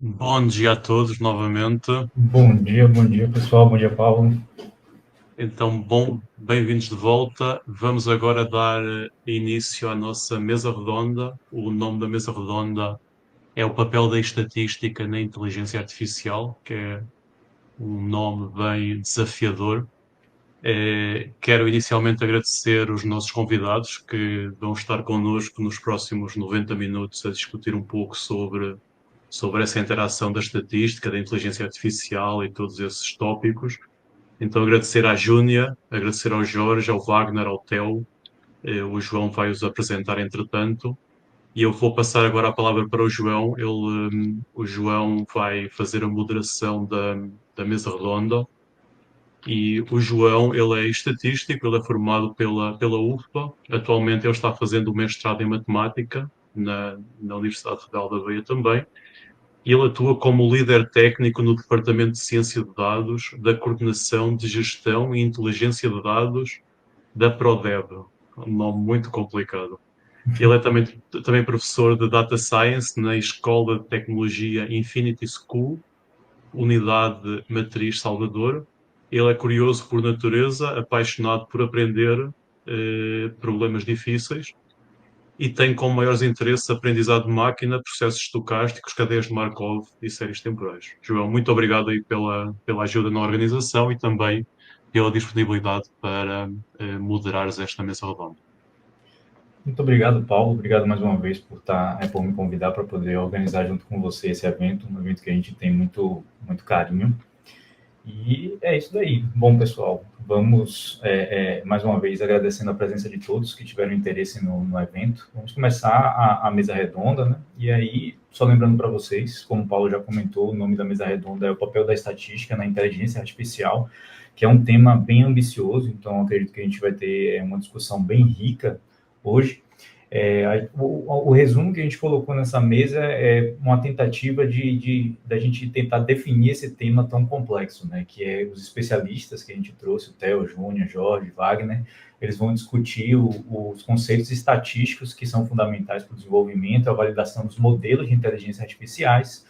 Bom dia a todos novamente. Bom dia, pessoal. Bom dia, Paulo. Então, bem-vindos de volta. Vamos agora dar início à nossa mesa redonda. O nome da mesa redonda é o papel da estatística na inteligência artificial, que é um nome bem desafiador. Quero inicialmente agradecer os nossos convidados que vão estar connosco nos próximos 90 minutos a discutir um pouco sobre essa interação da estatística, da inteligência artificial e todos esses tópicos. Então, agradecer à Júnia, agradecer ao Jorge, ao Wagner, ao Theo. O João vai os apresentar entretanto. E eu vou passar agora a palavra para o João. O João vai fazer a moderação da mesa redonda. E o João, ele é estatístico, ele é formado pela UFPA. Atualmente ele está fazendo o mestrado em matemática na Universidade Federal da Beia também. E ele atua como líder técnico no Departamento de Ciência de Dados, da Coordenação de Gestão e Inteligência de Dados da Prodeb. Um nome muito complicado. Ele é também professor de Data Science na Escola de Tecnologia Infinity School, Unidade Matriz Salvador. Ele é curioso por natureza, apaixonado por aprender problemas difíceis e tem como maiores interesses aprendizado de máquina, processos estocásticos, cadeias de Markov e séries temporais. João, muito obrigado aí pela ajuda na organização e também pela disponibilidade para moderares esta mesa redonda. Muito obrigado, Paulo. Obrigado mais uma vez por me convidar para poder organizar junto com você esse evento, um evento que a gente tem muito carinho. E é isso daí. Bom, pessoal, vamos mais uma vez agradecendo a presença de todos que tiveram interesse no evento. Vamos começar a mesa redonda, né? E aí, só lembrando para vocês, como o Paulo já comentou, o nome da mesa redonda é o papel da estatística na inteligência artificial, que é um tema bem ambicioso, então acredito que a gente vai ter uma discussão bem rica hoje. O resumo que a gente colocou nessa mesa é uma tentativa da gente tentar definir esse tema tão complexo, né? Que é os especialistas que a gente trouxe, o Theo, Júnior, Jorge, Wagner, eles vão discutir os conceitos estatísticos que são fundamentais para o desenvolvimento e a validação dos modelos de inteligência artificiais.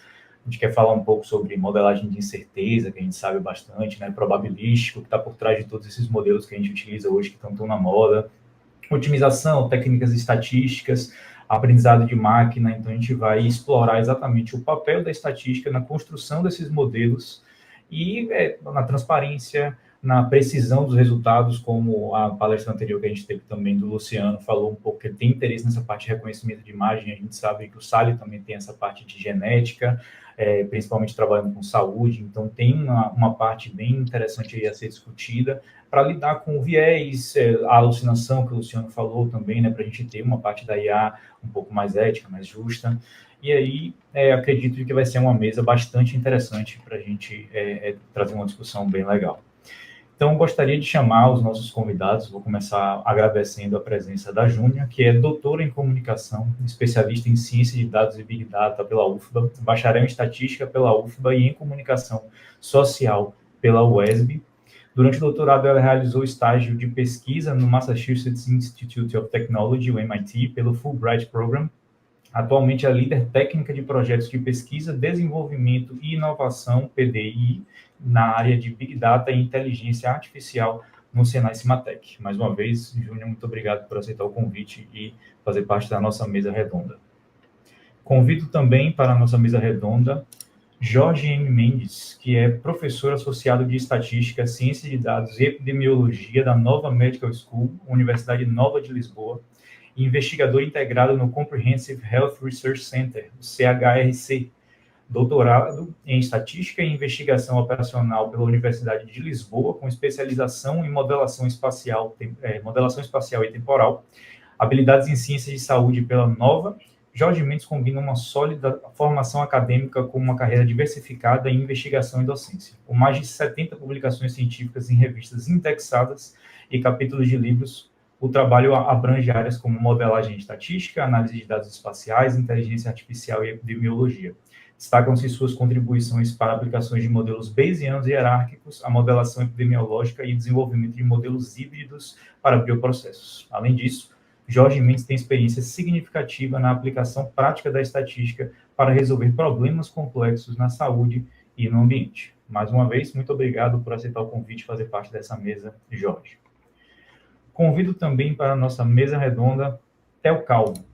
A gente quer falar um pouco sobre modelagem de incerteza, que a gente sabe bastante, né? Probabilístico, que está por trás de todos esses modelos que a gente utiliza hoje, que estão tão na moda, otimização, técnicas estatísticas, aprendizado de máquina. Então, a gente vai explorar exatamente o papel da estatística na construção desses modelos e na transparência, na precisão dos resultados, como a palestra anterior que a gente teve também do Luciano falou um pouco, que ele tem interesse nessa parte de reconhecimento de imagem. A gente sabe que o Sally também tem essa parte de genética, principalmente trabalhando com saúde. Então, tem uma parte bem interessante aí a ser discutida para lidar com o viés, a alucinação que o Luciano falou também, né, para a gente ter uma parte da IA um pouco mais ética, mais justa. E aí, acredito que vai ser uma mesa bastante interessante para a gente trazer uma discussão bem legal. Então, gostaria de chamar os nossos convidados. Vou começar agradecendo a presença da Júnia, que é doutora em comunicação, especialista em ciência de dados e Big Data pela UFBA, bacharel em estatística pela UFBA e em comunicação social pela UESB. Durante o doutorado, ela realizou estágio de pesquisa no Massachusetts Institute of Technology, o MIT, pelo Fulbright Program. Atualmente é líder técnica de projetos de pesquisa, desenvolvimento e inovação, PDI, na área de Big Data e Inteligência Artificial no Senai Cimatec. Mais uma vez, Júnior, muito obrigado por aceitar o convite e fazer parte da nossa mesa redonda. Convido também para a nossa mesa redonda Jorge M. Mendes, que é professor associado de Estatística, Ciência de Dados e Epidemiologia da Nova Medical School, Universidade Nova de Lisboa, e investigador integrado no Comprehensive Health Research Center, o CHRC, doutorado em Estatística e Investigação Operacional pela Universidade de Lisboa, com especialização em modelação espacial e temporal, habilidades em Ciências de Saúde pela Nova. Jorge Mendes combina uma sólida formação acadêmica com uma carreira diversificada em investigação e docência, com mais de 70 publicações científicas em revistas indexadas e capítulos de livros. O trabalho abrange áreas como modelagem estatística, análise de dados espaciais, inteligência artificial e epidemiologia. Destacam-se suas contribuições para aplicações de modelos bayesianos e hierárquicos, a modelação epidemiológica e desenvolvimento de modelos híbridos para bioprocessos. Além disso, Jorge Mendes tem experiência significativa na aplicação prática da estatística para resolver problemas complexos na saúde e no ambiente. Mais uma vez, muito obrigado por aceitar o convite e fazer parte dessa mesa, Jorge. Convido também para a nossa mesa redonda Theo Calvo.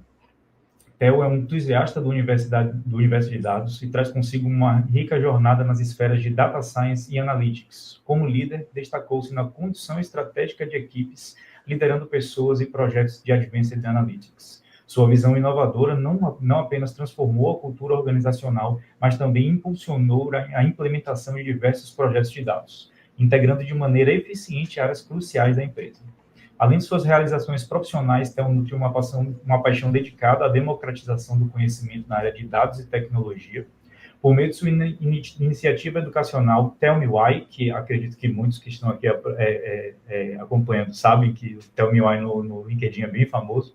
Theo é um entusiasta do universo de dados e traz consigo uma rica jornada nas esferas de data science e analytics. Como líder, destacou-se na condução estratégica de equipes, liderando pessoas e projetos de Advanced Analytics. Sua visão inovadora não apenas transformou a cultura organizacional, mas também impulsionou a implementação de diversos projetos de dados, integrando de maneira eficiente áreas cruciais da empresa. Além de suas realizações profissionais, Theo nutre uma paixão dedicada à democratização do conhecimento na área de dados e tecnologia, por meio de sua iniciativa educacional Tell Me Why, que acredito que muitos que estão aqui acompanhando sabem que o Tell Me Why no LinkedIn é bem famoso.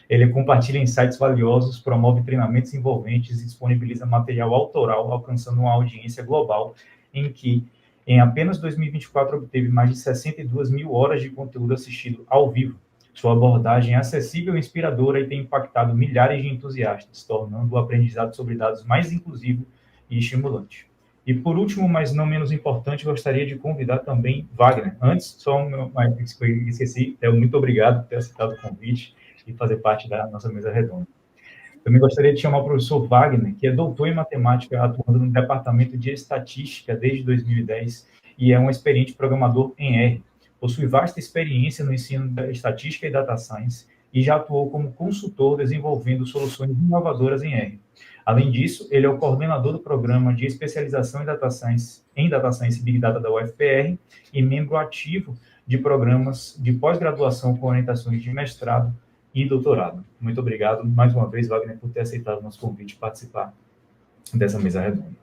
Ele compartilha insights valiosos, promove treinamentos envolventes e disponibiliza material autoral, alcançando uma audiência global em que em apenas 2024, obteve mais de 62 mil horas de conteúdo assistido ao vivo. Sua abordagem é acessível e inspiradora e tem impactado milhares de entusiastas, tornando o aprendizado sobre dados mais inclusivo e estimulante. E por último, mas não menos importante, gostaria de convidar também Wagner. Antes, esqueci, muito obrigado por ter aceitado o convite e fazer parte da nossa mesa redonda. Também gostaria de chamar o professor Wagner, que é doutor em matemática, atuando no departamento de estatística desde 2010 e é um experiente programador em R. Possui vasta experiência no ensino da estatística e data science e já atuou como consultor desenvolvendo soluções inovadoras em R. Além disso, ele é o coordenador do programa de especialização em Data Science e Big Data da UFPR e membro ativo de programas de pós-graduação com orientações de mestrado e doutorado. Muito obrigado mais uma vez, Wagner, por ter aceitado o nosso convite de participar dessa mesa redonda.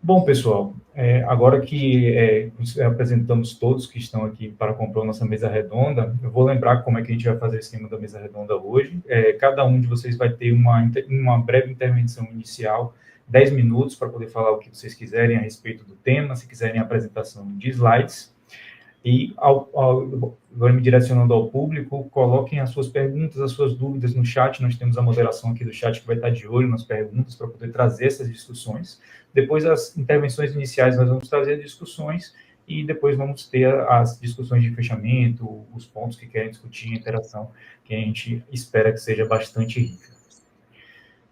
Bom, pessoal, agora que apresentamos todos que estão aqui para comprar a nossa mesa redonda, eu vou lembrar como é que a gente vai fazer o esquema da mesa redonda hoje. Cada um de vocês vai ter uma breve intervenção inicial, 10 minutos, para poder falar o que vocês quiserem a respeito do tema, se quiserem a apresentação de slides. E, agora me direcionando ao público, coloquem as suas perguntas, as suas dúvidas no chat. Nós temos a moderação aqui do chat que vai estar de olho nas perguntas para poder trazer essas discussões. Depois, as intervenções iniciais, nós vamos trazer discussões e depois vamos ter as discussões de fechamento, os pontos que querem discutir, a interação, que a gente espera que seja bastante rica.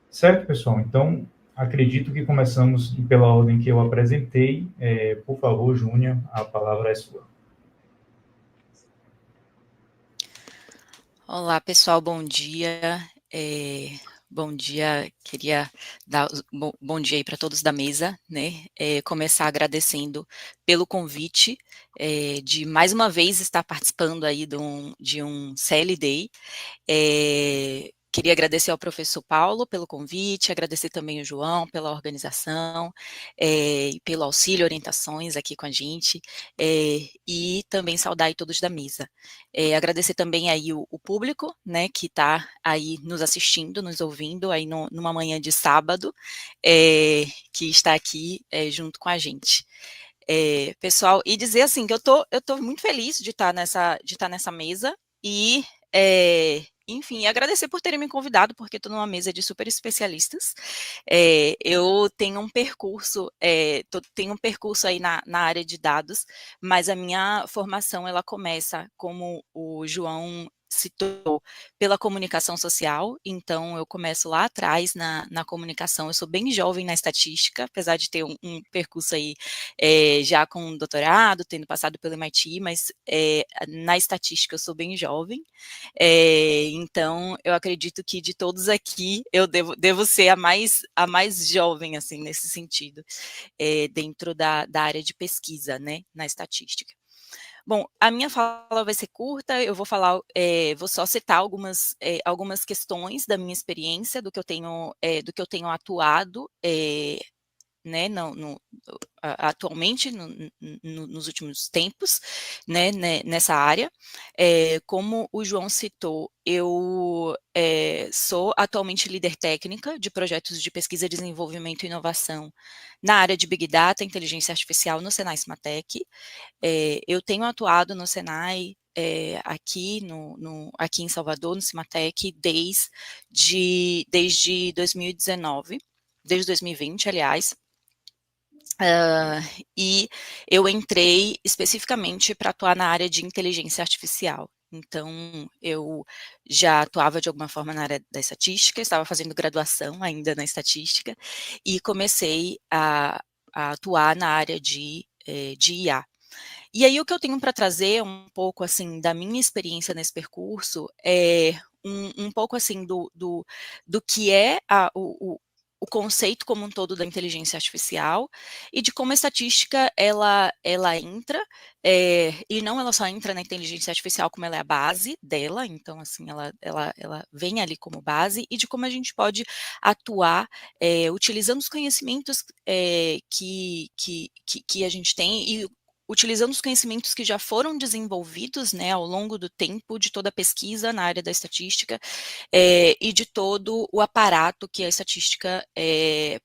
Certo, pessoal? Então, acredito que começamos pela ordem que eu apresentei. Por favor, Júnior, a palavra é sua. Olá, pessoal, bom dia. Bom dia, queria dar bom dia aí para todos da mesa, né? Começar agradecendo pelo convite de mais uma vez estar participando aí de um CL Day. Queria agradecer ao professor Paulo pelo convite, agradecer também ao João pela organização, e pelo auxílio e orientações aqui com a gente, e também saudar aí todos da mesa. Agradecer também aí o público, né, que está aí nos assistindo, nos ouvindo, aí numa manhã de sábado, que está aqui junto com a gente. Pessoal, e dizer assim, que eu tô muito feliz de estar nessa mesa, e enfim, agradecer por terem me convidado, porque estou numa mesa de super especialistas. Eu tenho um percurso, tenho um percurso aí na área de dados, mas a minha formação ela começa, como o João citou, pela comunicação social. Então eu começo lá atrás na comunicação. Eu sou bem jovem na estatística, apesar de ter um percurso aí já com doutorado, tendo passado pelo MIT, mas na estatística eu sou bem jovem. Então eu acredito que de todos aqui eu devo ser a mais jovem, assim, nesse sentido, dentro da área de pesquisa, né, na estatística. Bom, a minha fala vai ser curta, eu vou falar, vou só citar algumas questões da minha experiência, do que eu tenho atuado, né, atualmente, nos últimos tempos, né, nessa área. Como o João citou, eu sou atualmente líder técnica de projetos de pesquisa, desenvolvimento e inovação na área de Big Data e Inteligência Artificial no Senai Cimatec. Eu tenho atuado no Senai aqui, aqui em Salvador, no Cimatec, desde 2019, desde 2020, aliás, e eu entrei especificamente para atuar na área de inteligência artificial. Então, eu já atuava de alguma forma na área da estatística, estava fazendo graduação ainda na estatística, e comecei a atuar na área de IA. E aí o que eu tenho para trazer um pouco assim da minha experiência nesse percurso é um pouco assim do que é o conceito como um todo da inteligência artificial e de como a estatística ela entra, e não ela só entra na inteligência artificial como ela é a base dela, então assim ela vem ali como base, e de como a gente pode atuar utilizando os conhecimentos que a gente tem e utilizando os conhecimentos que já foram desenvolvidos, né, ao longo do tempo, de toda a pesquisa na área da estatística, e de todo o aparato que a estatística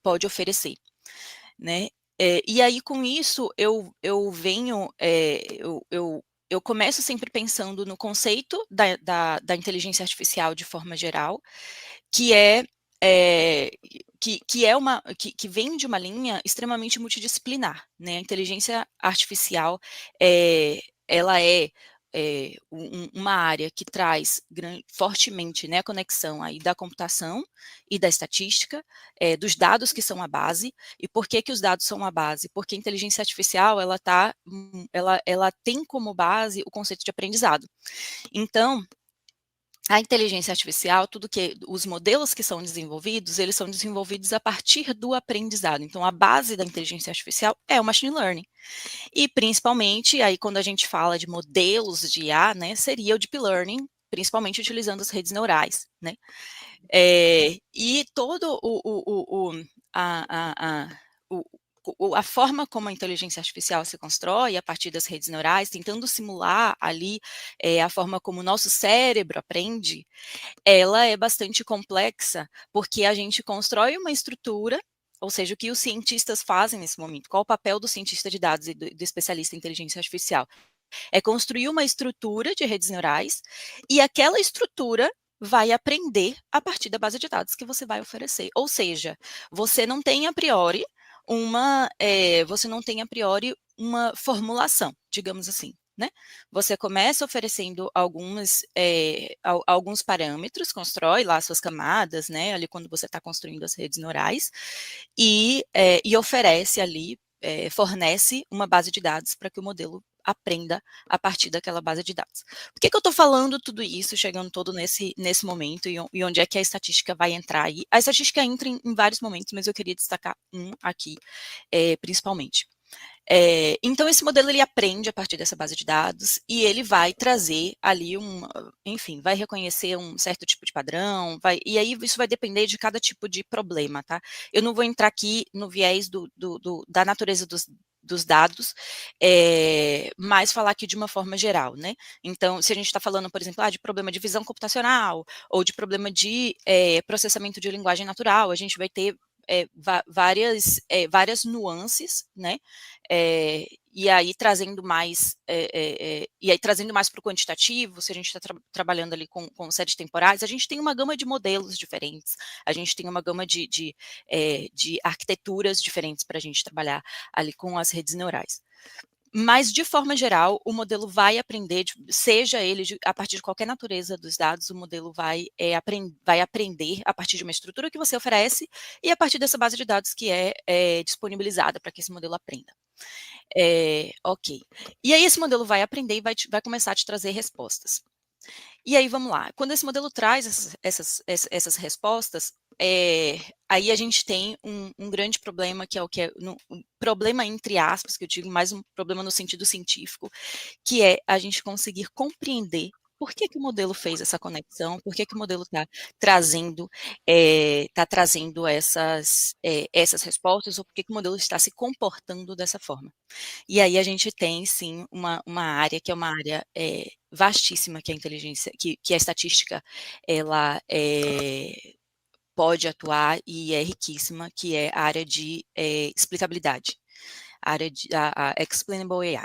pode oferecer, né. E aí, com isso, eu venho, eu começo sempre pensando no conceito da inteligência artificial de forma geral, que é, que vem de uma linha extremamente multidisciplinar, né? A inteligência artificial, ela é uma área que traz fortemente, né, a conexão aí da computação e da estatística, dos dados que são a base. E por que que os dados são a base? Porque a inteligência artificial ela tem como base o conceito de aprendizado. Então, a inteligência artificial, tudo que os modelos que são desenvolvidos, eles são desenvolvidos a partir do aprendizado. Então, a base da inteligência artificial é o machine learning. E principalmente, aí quando a gente fala de modelos de IA, né, seria o deep learning, principalmente utilizando as redes neurais, né? E todo a forma como a inteligência artificial se constrói a partir das redes neurais, tentando simular ali a forma como o nosso cérebro aprende, ela é bastante complexa, porque a gente constrói uma estrutura, ou seja, o que os cientistas fazem nesse momento, qual o papel do cientista de dados e do especialista em inteligência artificial? É construir uma estrutura de redes neurais, e aquela estrutura vai aprender a partir da base de dados que você vai oferecer. Ou seja, você não tem a priori uma formulação, digamos assim, né? Você começa oferecendo alguns parâmetros, constrói lá suas camadas, né? Ali quando você está construindo as redes neurais, e oferece ali, fornece uma base de dados para que o modelo aprenda a partir daquela base de dados. Por que que eu estou falando tudo isso, chegando todo nesse momento, e onde é que a estatística vai entrar aí? A estatística entra em vários momentos, mas eu queria destacar um aqui, principalmente. Então, esse modelo ele aprende a partir dessa base de dados e ele vai trazer ali enfim, vai reconhecer um certo tipo de padrão, e aí isso vai depender de cada tipo de problema, tá? Eu não vou entrar aqui no viés da natureza dos dados, mas falar aqui de uma forma geral, né? Então, se a gente está falando, por exemplo, de problema de visão computacional ou de problema de processamento de linguagem natural, a gente vai ter várias nuances, né? E aí trazendo mais para o quantitativo, se a gente está trabalhando ali com séries temporais, a gente tem uma gama de modelos diferentes, a gente tem uma gama de arquiteturas diferentes para a gente trabalhar ali com as redes neurais. Mas, de forma geral, o modelo vai aprender, seja ele a partir de qualquer natureza dos dados, o modelo vai aprender a partir de uma estrutura que você oferece e a partir dessa base de dados que é disponibilizada para que esse modelo aprenda. Ok. E aí esse modelo vai aprender e vai começar a te trazer respostas. E aí, vamos lá. Quando esse modelo traz essas respostas, aí a gente tem um grande problema, que é um problema entre aspas, que eu digo mais um problema no sentido científico, que é a gente conseguir compreender por que o modelo fez essa conexão, por que o modelo está trazendo essas respostas, ou por que o modelo está se comportando dessa forma. E aí a gente tem, sim, uma área que é uma área vastíssima, que é a inteligência, que a estatística ela pode atuar e é riquíssima, que é a área de explicabilidade, a área de a explainable AI.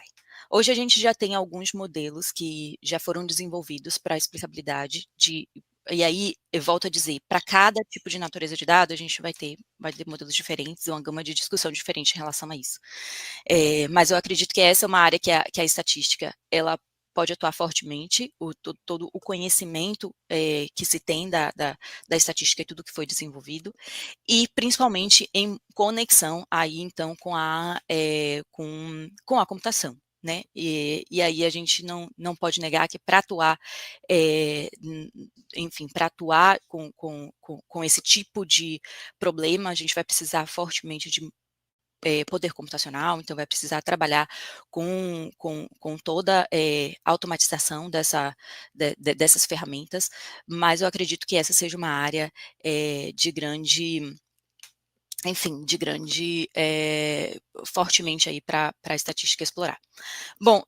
Hoje a gente já tem alguns modelos que já foram desenvolvidos para explicabilidade e aí, eu volto a dizer, para cada tipo de natureza de dado, a gente vai ter modelos diferentes, uma gama de discussão diferente em relação a isso. Mas eu acredito que essa é uma área que a estatística, ela pode atuar fortemente, todo o conhecimento que se tem da estatística e tudo que foi desenvolvido, e principalmente em conexão aí, então, com a computação. Né? E aí a gente não pode negar que para atuar, enfim, para atuar com esse tipo de problema, a gente vai precisar fortemente de poder computacional, então vai precisar trabalhar com toda a automatização dessas ferramentas, mas eu acredito que essa seja uma área de grande, enfim, fortemente aí para a estatística explorar. Bom,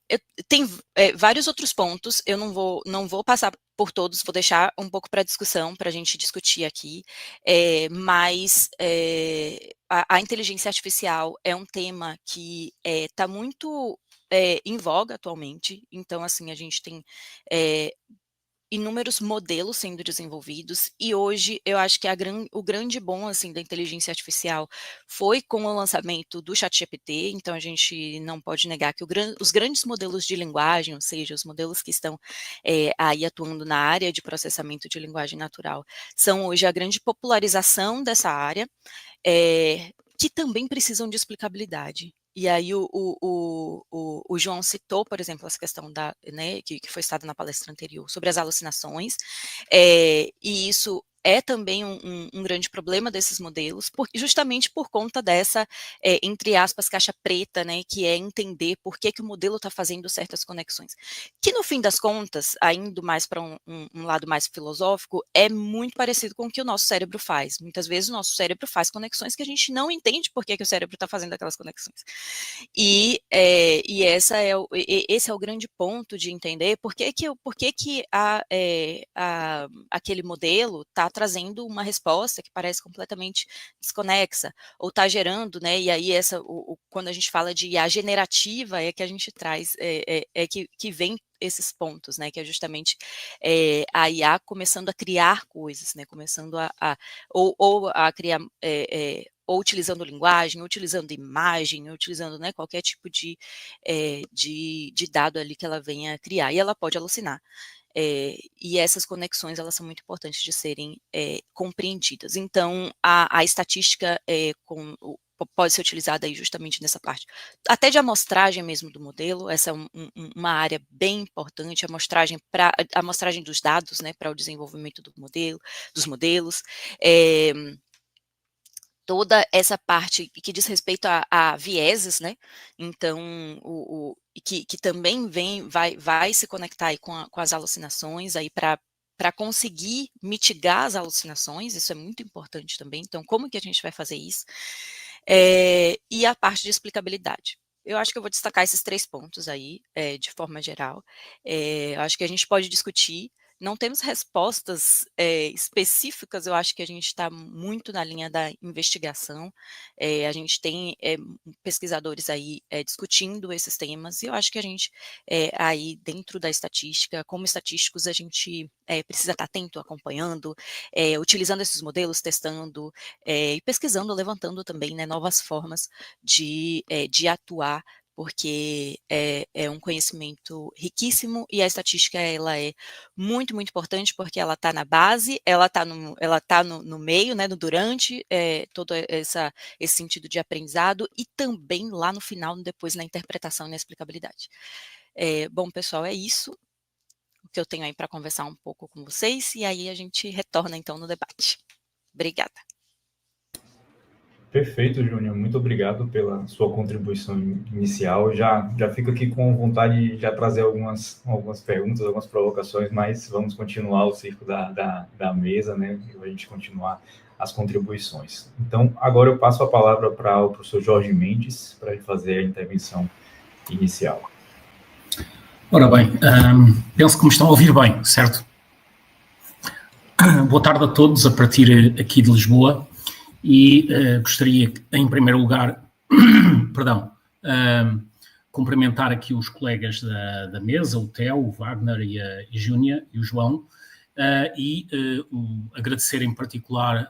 tem vários outros pontos, eu não vou passar por todos, vou deixar um pouco para discussão, para a gente discutir aqui, mas a inteligência artificial é um tema que está muito em voga atualmente, então, assim, a gente tem inúmeros modelos sendo desenvolvidos, e hoje eu acho que o grande bom, assim, da inteligência artificial foi com o lançamento do ChatGPT, então a gente não pode negar que os grandes modelos de linguagem, ou seja, os modelos que estão aí atuando na área de processamento de linguagem natural, são hoje a grande popularização dessa área, que também precisam de explicabilidade. E aí o João citou, por exemplo, essa questão né, que foi citada na palestra anterior, sobre as alucinações, e isso é também um grande problema desses modelos, justamente por conta dessa, entre aspas, caixa preta, né, que é entender por que o modelo está fazendo certas conexões. Que, no fim das contas, indo mais para um lado mais filosófico, é muito parecido com o que o nosso cérebro faz. Muitas vezes o nosso cérebro faz conexões que a gente não entende por que o cérebro está fazendo aquelas conexões. E esse é o grande ponto de entender por que aquele modelo está trazendo uma resposta que parece completamente desconexa, ou está gerando, né, e aí quando a gente fala de IA generativa, é que a gente traz, que vem esses pontos, né, que é justamente a IA começando a criar coisas, né, começando a criar, ou utilizando linguagem, ou utilizando imagem, ou utilizando, né, qualquer tipo de dado ali que ela venha criar, e ela pode alucinar. E essas conexões, elas são muito importantes de serem compreendidas. Então, a estatística pode ser utilizada aí justamente nessa parte, até de amostragem mesmo do modelo, essa é uma área bem importante, a amostragem dos dados, né, para o desenvolvimento dos modelos, toda essa parte que diz respeito a vieses, né, então, que também vai se conectar aí com as alucinações, aí para conseguir mitigar as alucinações, isso é muito importante também, então, como que a gente vai fazer isso? E a parte de explicabilidade. Eu acho que eu vou destacar esses 3 pontos aí, de forma geral. Eu acho que a gente pode discutir, não temos respostas específicas, eu acho que a gente está muito na linha da investigação, a gente tem pesquisadores aí discutindo esses temas, e eu acho que a gente, aí dentro da estatística, como estatísticos, a gente precisa estar atento, acompanhando, utilizando esses modelos, testando, e pesquisando, levantando também, né, novas formas de atuar, porque é um conhecimento riquíssimo, e a estatística, ela é muito, muito importante, porque ela está na base, ela está no meio, né, no durante, todo esse sentido de aprendizado, e também lá no final, depois na interpretação e na explicabilidade. Bom, pessoal, é isso o que eu tenho aí para conversar um pouco com vocês, e aí a gente retorna, então, no debate. Obrigada. Perfeito, Júnior. Muito obrigado pela sua contribuição inicial. Já fico aqui com vontade de já trazer algumas perguntas, algumas provocações, mas vamos continuar o circo da mesa, né? E a gente continuar as contribuições. Então, agora eu passo a palavra para o professor Jorge Mendes, para ele fazer a intervenção inicial. Ora bem, penso que me estão a ouvir bem, certo? Boa tarde a todos, a partir aqui de Lisboa. E gostaria, em primeiro lugar, cumprimentar aqui os colegas da mesa, o Theo, o Wagner e a Júnia e o João, agradecer em particular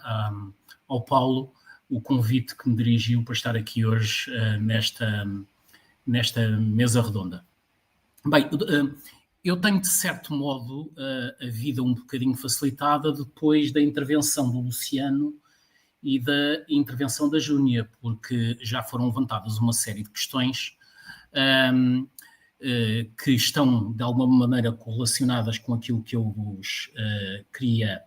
ao Paulo o convite que me dirigiu para estar aqui hoje nesta mesa redonda. Bem, eu tenho, de certo modo, a vida um bocadinho facilitada depois da intervenção do Luciano e da intervenção da Júnia, porque já foram levantadas uma série de questões que estão, de alguma maneira, correlacionadas com aquilo que eu vos queria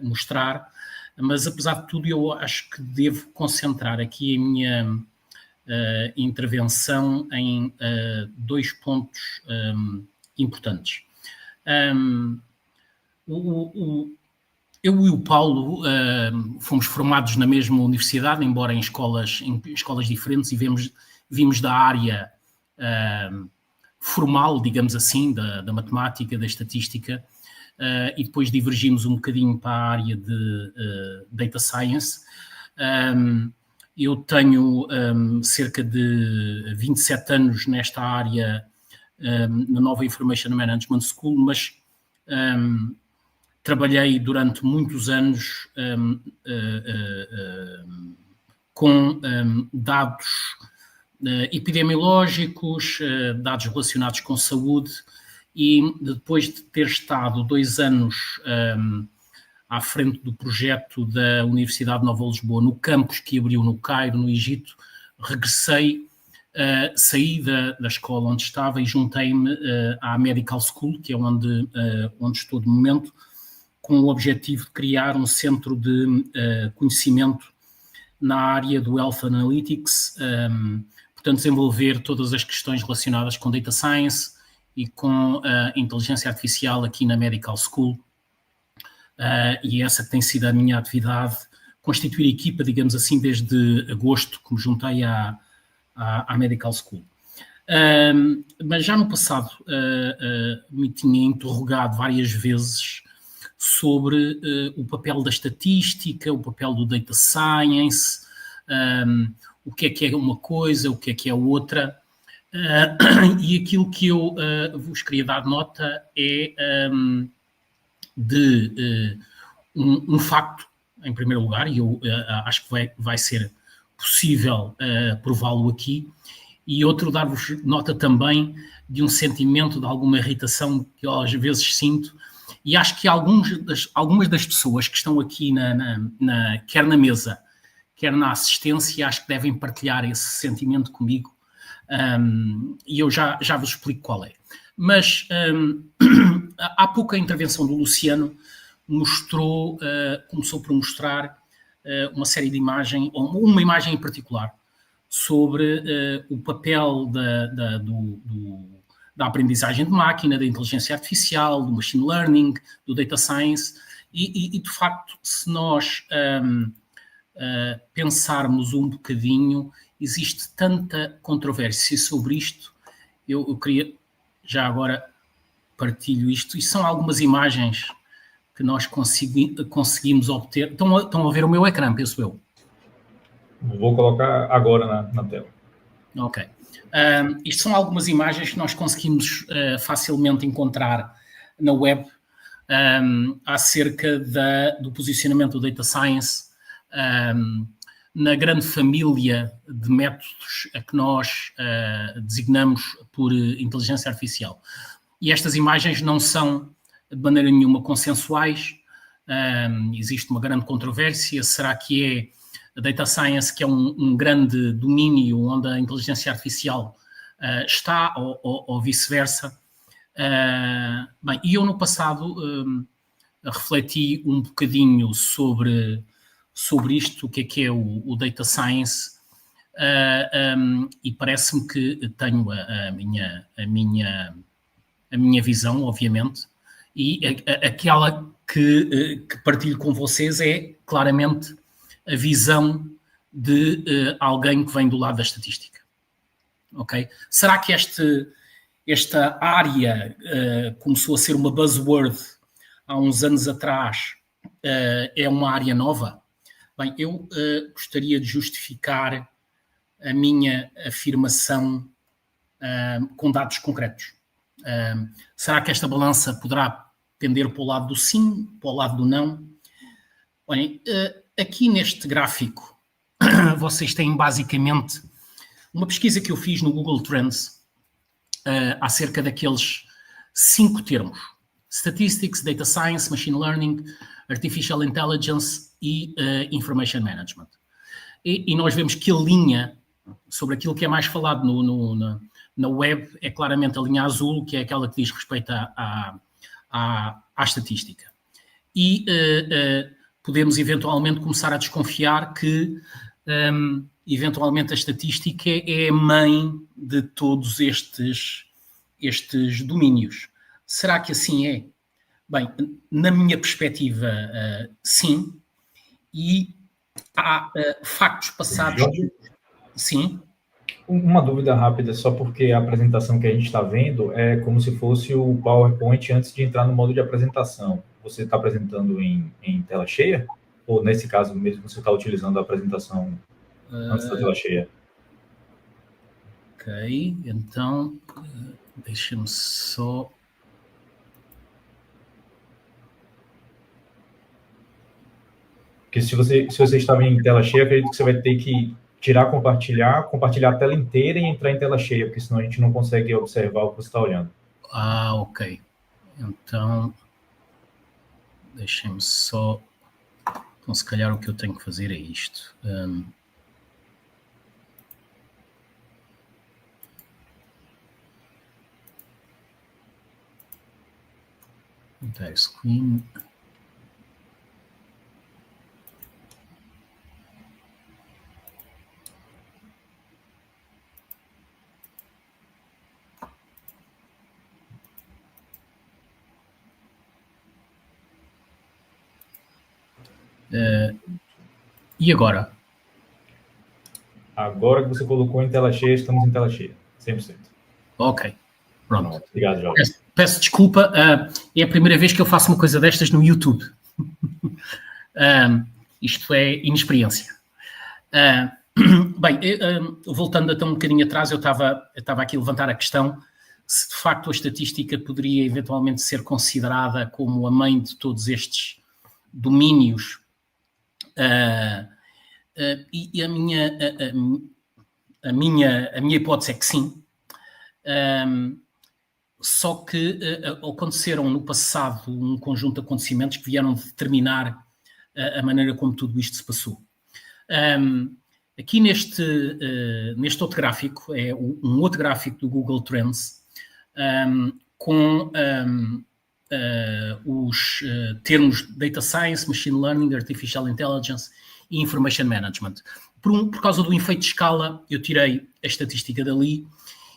mostrar, mas, apesar de tudo, eu acho que devo concentrar aqui a minha intervenção em 2 pontos importantes. Eu e o Paulo fomos formados na mesma universidade, embora em escolas diferentes, e vimos da área formal, digamos assim, da matemática, da estatística, e depois divergimos um bocadinho para a área de data science. Eu tenho cerca de 27 anos nesta área na Nova Information Management School, mas trabalhei durante muitos anos com dados epidemiológicos, dados relacionados com saúde, e depois de ter estado 2 anos à frente do projeto da Universidade de Nova Lisboa, no campus que abriu no Cairo, no Egito, regressei, saí da escola onde estava e juntei-me à Medical School, que é onde estou de momento, com o objetivo de criar um centro de conhecimento na área do Health Analytics, portanto, desenvolver todas as questões relacionadas com Data Science e com a inteligência artificial aqui na Medical School. E essa que tem sido a minha atividade, constituir equipa, digamos assim, desde agosto, que me juntei à Medical School. Mas já no passado me tinha interrogado várias vezes sobre o papel da estatística, o papel do data science, o que é uma coisa, o que é outra. E aquilo que eu vos queria dar nota é de um facto, em primeiro lugar, e eu acho que vai ser possível prová-lo aqui, e outro, dar-vos nota também de um sentimento de alguma irritação que eu às vezes sinto, e acho que algumas das pessoas que estão aqui quer na mesa, quer na assistência, acho que devem partilhar esse sentimento comigo, e eu já vos explico qual é. Mas há pouco a intervenção do Luciano começou por mostrar uma série de imagens, ou uma imagem em particular, sobre o papel da aprendizagem de máquina, da inteligência artificial, do machine learning, do data science, e de facto, se nós pensarmos um bocadinho, existe tanta controvérsia sobre isto. Eu queria, já agora partilho isto, e são algumas imagens que nós conseguimos obter. Estão a ver o meu ecrã, penso eu? Vou colocar agora na tela. Ok. Isto são algumas imagens que nós conseguimos facilmente encontrar na web acerca do posicionamento do data science na grande família de métodos a que nós designamos por inteligência artificial. E estas imagens não são de maneira nenhuma consensuais, existe uma grande controvérsia. Será que é a data science que é um grande domínio onde a inteligência artificial está, ou vice-versa? Bem, e eu no passado refleti um bocadinho sobre isto, o que é o data science, e parece-me que tenho a minha visão, obviamente, e aquela que partilho com vocês é claramente a visão de alguém que vem do lado da estatística. Ok? Será que esta área começou a ser uma buzzword há uns anos atrás? É uma área nova? Bem, eu gostaria de justificar a minha afirmação com dados concretos. Será que esta balança poderá pender para o lado do sim, para o lado do não? Olhem, aqui neste gráfico, vocês têm basicamente uma pesquisa que eu fiz no Google Trends acerca daqueles 5 termos: Statistics, Data Science, Machine Learning, Artificial Intelligence e Information Management. E nós vemos que a linha sobre aquilo que é mais falado na web é claramente a linha azul, que é aquela que diz respeito à estatística. E podemos eventualmente começar a desconfiar que eventualmente a estatística é a mãe de todos estes domínios. Será que assim é? Bem, na minha perspectiva, sim. E há factos passados... Jorge? Sim. Uma dúvida rápida, só porque a apresentação que a gente está vendo é como se fosse o PowerPoint antes de entrar no modo de apresentação. Você está apresentando em tela cheia? Ou, nesse caso mesmo, você está utilizando a apresentação antes da tela cheia? Ok, então, deixa-me só... Porque se você estava em tela cheia, acredito que você vai ter que tirar, compartilhar a tela inteira e entrar em tela cheia, porque senão a gente não consegue observar o que você está olhando. Ah, ok. Então, deixem-me só... Então, se calhar o que eu tenho que fazer é isto. Entire screen... e agora? Agora que você colocou em tela cheia, estamos em tela cheia, 100%. Ok, pronto. Obrigado, Jorge. Peço desculpa, é a primeira vez que eu faço uma coisa destas no YouTube. Isto é inexperiência. Bem, voltando até um bocadinho atrás, eu estava aqui a levantar a questão se de facto a estatística poderia eventualmente ser considerada como a mãe de todos estes domínios. E a minha hipótese é que sim. Só que aconteceram no passado um conjunto de acontecimentos que vieram determinar a maneira como tudo isto se passou. Aqui neste outro gráfico, é um outro gráfico do Google Trends, com os termos Data Science, Machine Learning, Artificial Intelligence e Information Management. Por causa do efeito de escala, eu tirei a estatística dali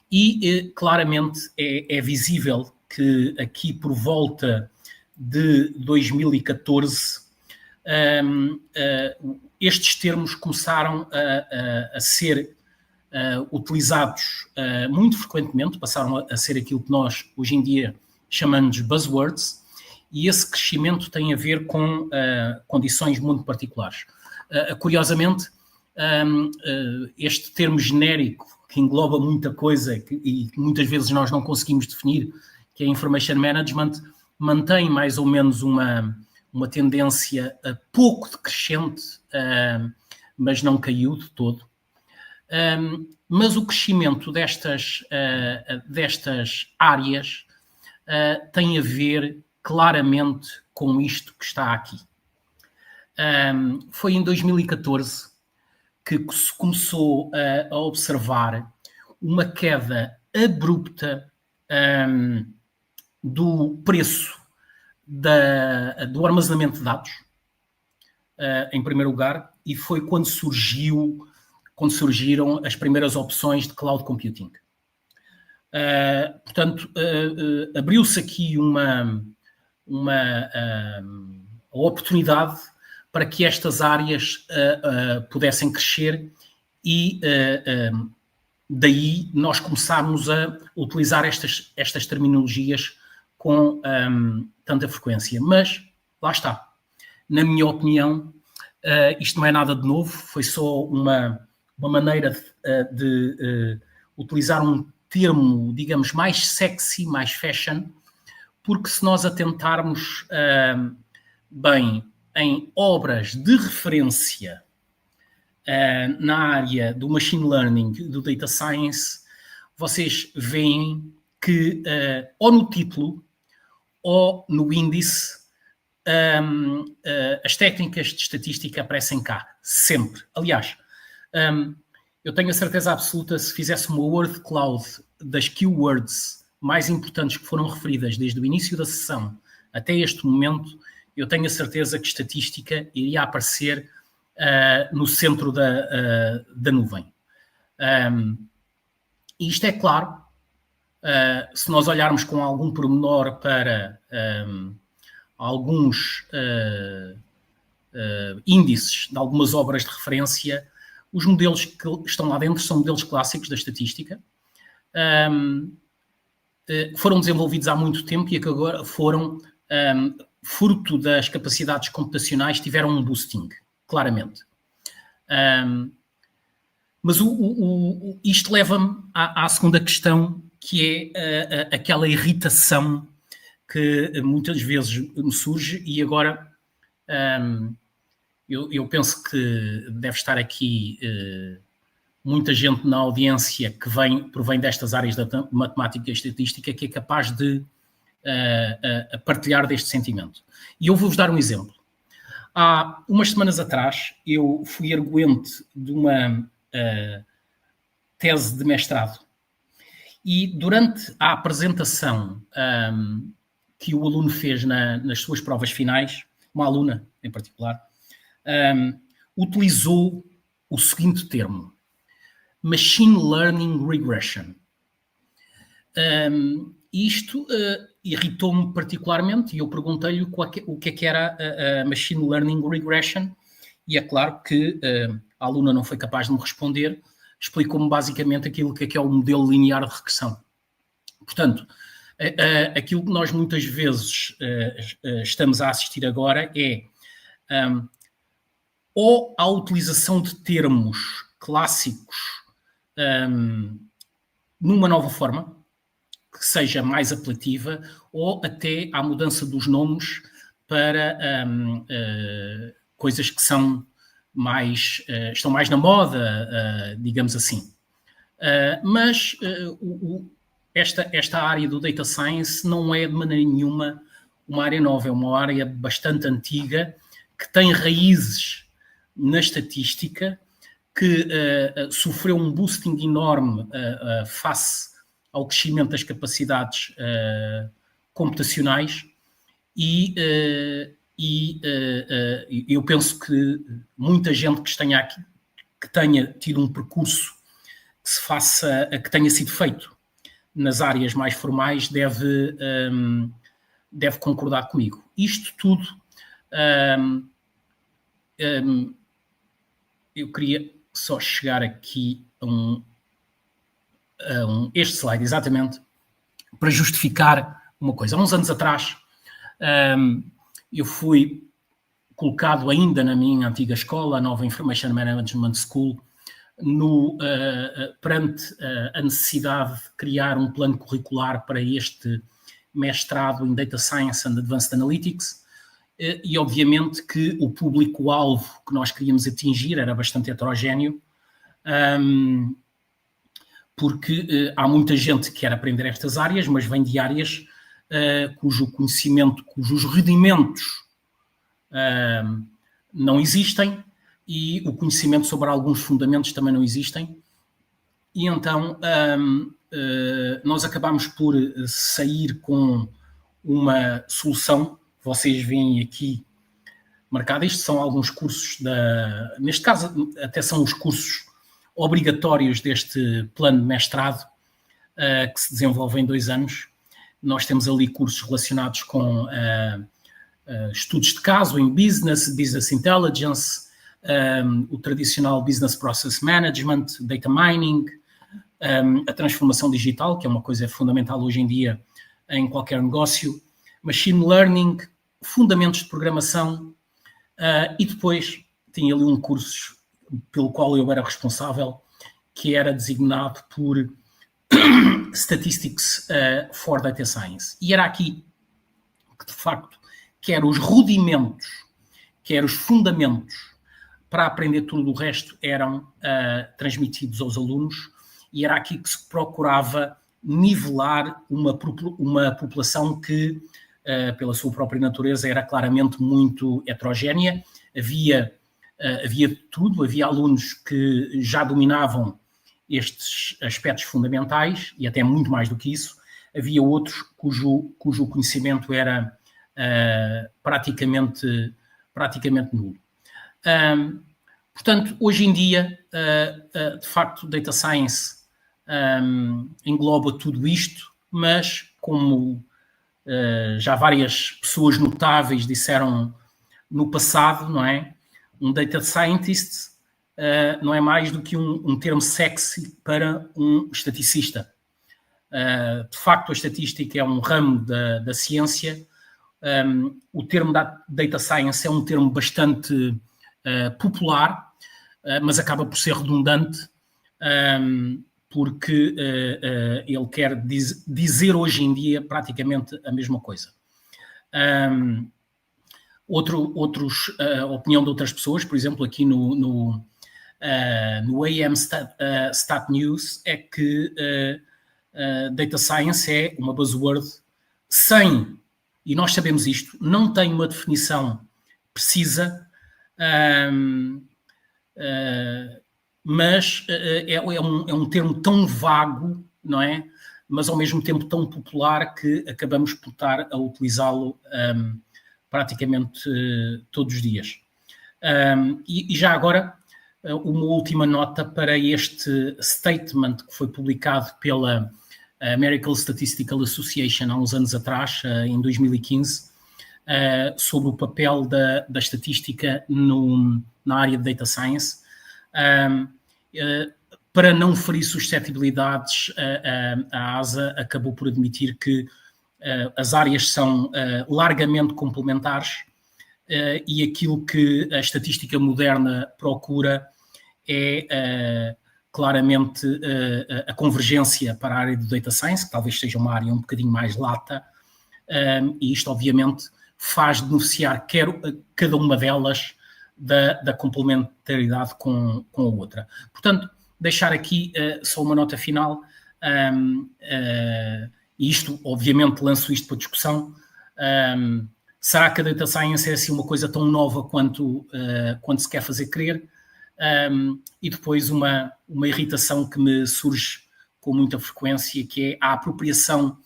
e claramente é visível que aqui por volta de 2014 estes termos começaram a ser utilizados muito frequentemente, passaram a ser aquilo que nós hoje em dia chamamos de buzzwords, e esse crescimento tem a ver com condições muito particulares. Curiosamente, este termo genérico, que engloba muita coisa e que muitas vezes nós não conseguimos definir, que é Information Management, mantém mais ou menos uma tendência pouco decrescente, mas não caiu de todo. Mas o crescimento destas áreas tem a ver claramente com isto que está aqui. Foi em 2014 que se começou a observar uma queda abrupta do preço do armazenamento de dados, em primeiro lugar, e foi quando surgiram as primeiras opções de cloud computing. Portanto, abriu-se aqui uma oportunidade para que estas áreas pudessem crescer e daí nós começámos a utilizar estas terminologias com tanta frequência. Mas, lá está, na minha opinião, isto não é nada de novo, foi só uma maneira de utilizar termo, digamos, mais sexy, mais fashion, porque se nós atentarmos bem em obras de referência na área do machine learning, do data science, vocês veem que ou no título ou no índice as técnicas de estatística aparecem cá, sempre. Aliás, eu tenho a certeza absoluta, se fizesse uma word cloud das keywords mais importantes que foram referidas desde o início da sessão até este momento, eu tenho a certeza que estatística iria aparecer no centro da nuvem. E isto é claro, se nós olharmos com algum pormenor para alguns índices de algumas obras de referência, os modelos que estão lá dentro são modelos clássicos da estatística, que foram desenvolvidos há muito tempo e que agora foram, fruto das capacidades computacionais, tiveram um boosting, claramente. Mas isto leva-me à segunda questão, que é aquela irritação que muitas vezes me surge, e agora eu penso que deve estar aqui muita gente na audiência que provém destas áreas da matemática e estatística, que é capaz de partilhar deste sentimento. E eu vou-vos dar um exemplo. Há umas semanas atrás, eu fui arguente de uma tese de mestrado, e durante a apresentação que o aluno fez nas suas provas finais, uma aluna em particular, utilizou o seguinte termo: Machine Learning Regression. Isto irritou-me particularmente, e eu perguntei-lhe o que era a Machine Learning Regression, e é claro que a aluna não foi capaz de me responder, explicou-me basicamente aquilo que é o modelo linear de regressão. Portanto, aquilo que nós muitas vezes estamos a assistir agora é ou a utilização de termos clássicos numa nova forma, que seja mais apelativa, ou até à mudança dos nomes para coisas que são estão mais na moda, digamos assim. Mas esta área do data science não é de maneira nenhuma uma área nova, é uma área bastante antiga, que tem raízes na estatística, que sofreu um boosting enorme face ao crescimento das capacidades computacionais, e eu penso que muita gente que tenha aqui, que tenha tido um percurso que tenha sido feito nas áreas mais formais, deve concordar comigo. Isto tudo, eu queria só chegar aqui a este slide, exatamente, para justificar uma coisa. Há uns anos atrás, eu fui colocado ainda na minha antiga escola, a Nova Information Management School, perante a necessidade de criar um plano curricular para este mestrado em Data Science and Advanced Analytics, e obviamente que o público-alvo que nós queríamos atingir era bastante heterogéneo, porque há muita gente que quer aprender estas áreas, mas vem de áreas cujo conhecimento, cujos rendimentos não existem, e o conhecimento sobre alguns fundamentos também não existem. E então nós acabamos por sair com uma solução. Vocês veem aqui marcada, isto são alguns cursos, neste caso até são os cursos obrigatórios deste plano de mestrado, que se desenvolve em 2 anos. Nós temos ali cursos relacionados com estudos de caso em business intelligence, o tradicional business process management, data mining, a transformação digital, que é uma coisa fundamental hoje em dia em qualquer negócio, machine learning, fundamentos de programação, e depois tinha ali um curso pelo qual eu era responsável, que era designado por Statistics for Data Science. E era aqui que, de facto, quer os rudimentos, quer os fundamentos para aprender tudo o resto eram transmitidos aos alunos, e era aqui que se procurava nivelar uma população que, pela sua própria natureza, era claramente muito heterogénea. Havia tudo, havia alunos que já dominavam estes aspectos fundamentais, e até muito mais do que isso. Havia outros cujo conhecimento era praticamente nulo. Portanto, hoje em dia, de facto, Data Science engloba tudo isto, mas como já várias pessoas notáveis disseram no passado, não é? Um Data Scientist não é mais do que um termo sexy para um estaticista. De facto, a estatística é um ramo da ciência. O termo Data Science é um termo bastante popular, mas acaba por ser redundante, porque ele quer dizer hoje em dia praticamente a mesma coisa. Opinião de outras pessoas, por exemplo, aqui no AM Stat News, é que Data Science é uma buzzword sem, e nós sabemos isto, não tem uma definição precisa, mas é um termo tão vago, não é? Mas ao mesmo tempo tão popular que acabamos por estar a utilizá-lo praticamente todos os dias. E já agora, uma última nota para este statement que foi publicado pela American Statistical Association há uns anos atrás, em 2015, sobre o papel da estatística na área de Data Science. Para não ferir suscetibilidades, a ASA acabou por admitir que as áreas são largamente complementares, e aquilo que a estatística moderna procura é claramente a convergência para a área do Data Science, que talvez seja uma área um bocadinho mais lata, e isto obviamente faz beneficiar cada uma delas da complementaridade com a outra. Portanto, deixar aqui só uma nota final, e isto, obviamente, lanço isto para discussão. Será que a Data Science é assim uma coisa tão nova quanto se quer fazer crer? E depois uma irritação que me surge com muita frequência, que é a apropriação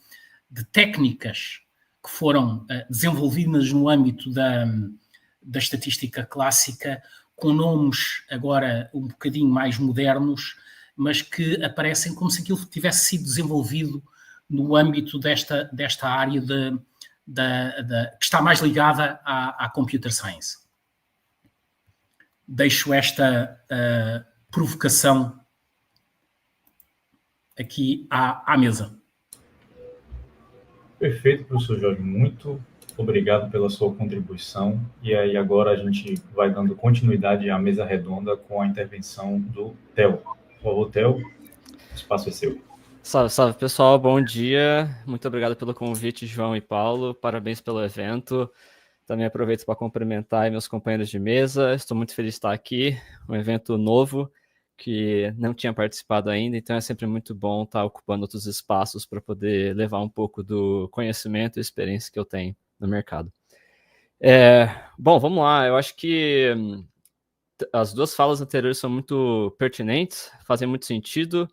de técnicas que foram desenvolvidas no âmbito da estatística clássica, com nomes agora um bocadinho mais modernos, mas que aparecem como se aquilo tivesse sido desenvolvido no âmbito desta área que está mais ligada à computer science. Deixo esta provocação aqui à mesa. Perfeito, professor Jorge. Muito obrigado pela sua contribuição. E aí agora a gente vai dando continuidade à mesa redonda com a intervenção do Theo. Por favor, Theo, o espaço é seu. Salve, salve, pessoal. Bom dia. Muito obrigado pelo convite, João e Paulo. Parabéns pelo evento. Também aproveito para cumprimentar meus companheiros de mesa. Estou muito feliz de estar aqui. Um evento novo que não tinha participado ainda, então é sempre muito bom estar ocupando outros espaços para poder levar um pouco do conhecimento e experiência que eu tenho no mercado. Bom, vamos lá. Eu acho que as duas falas anteriores são muito pertinentes, fazem muito sentido.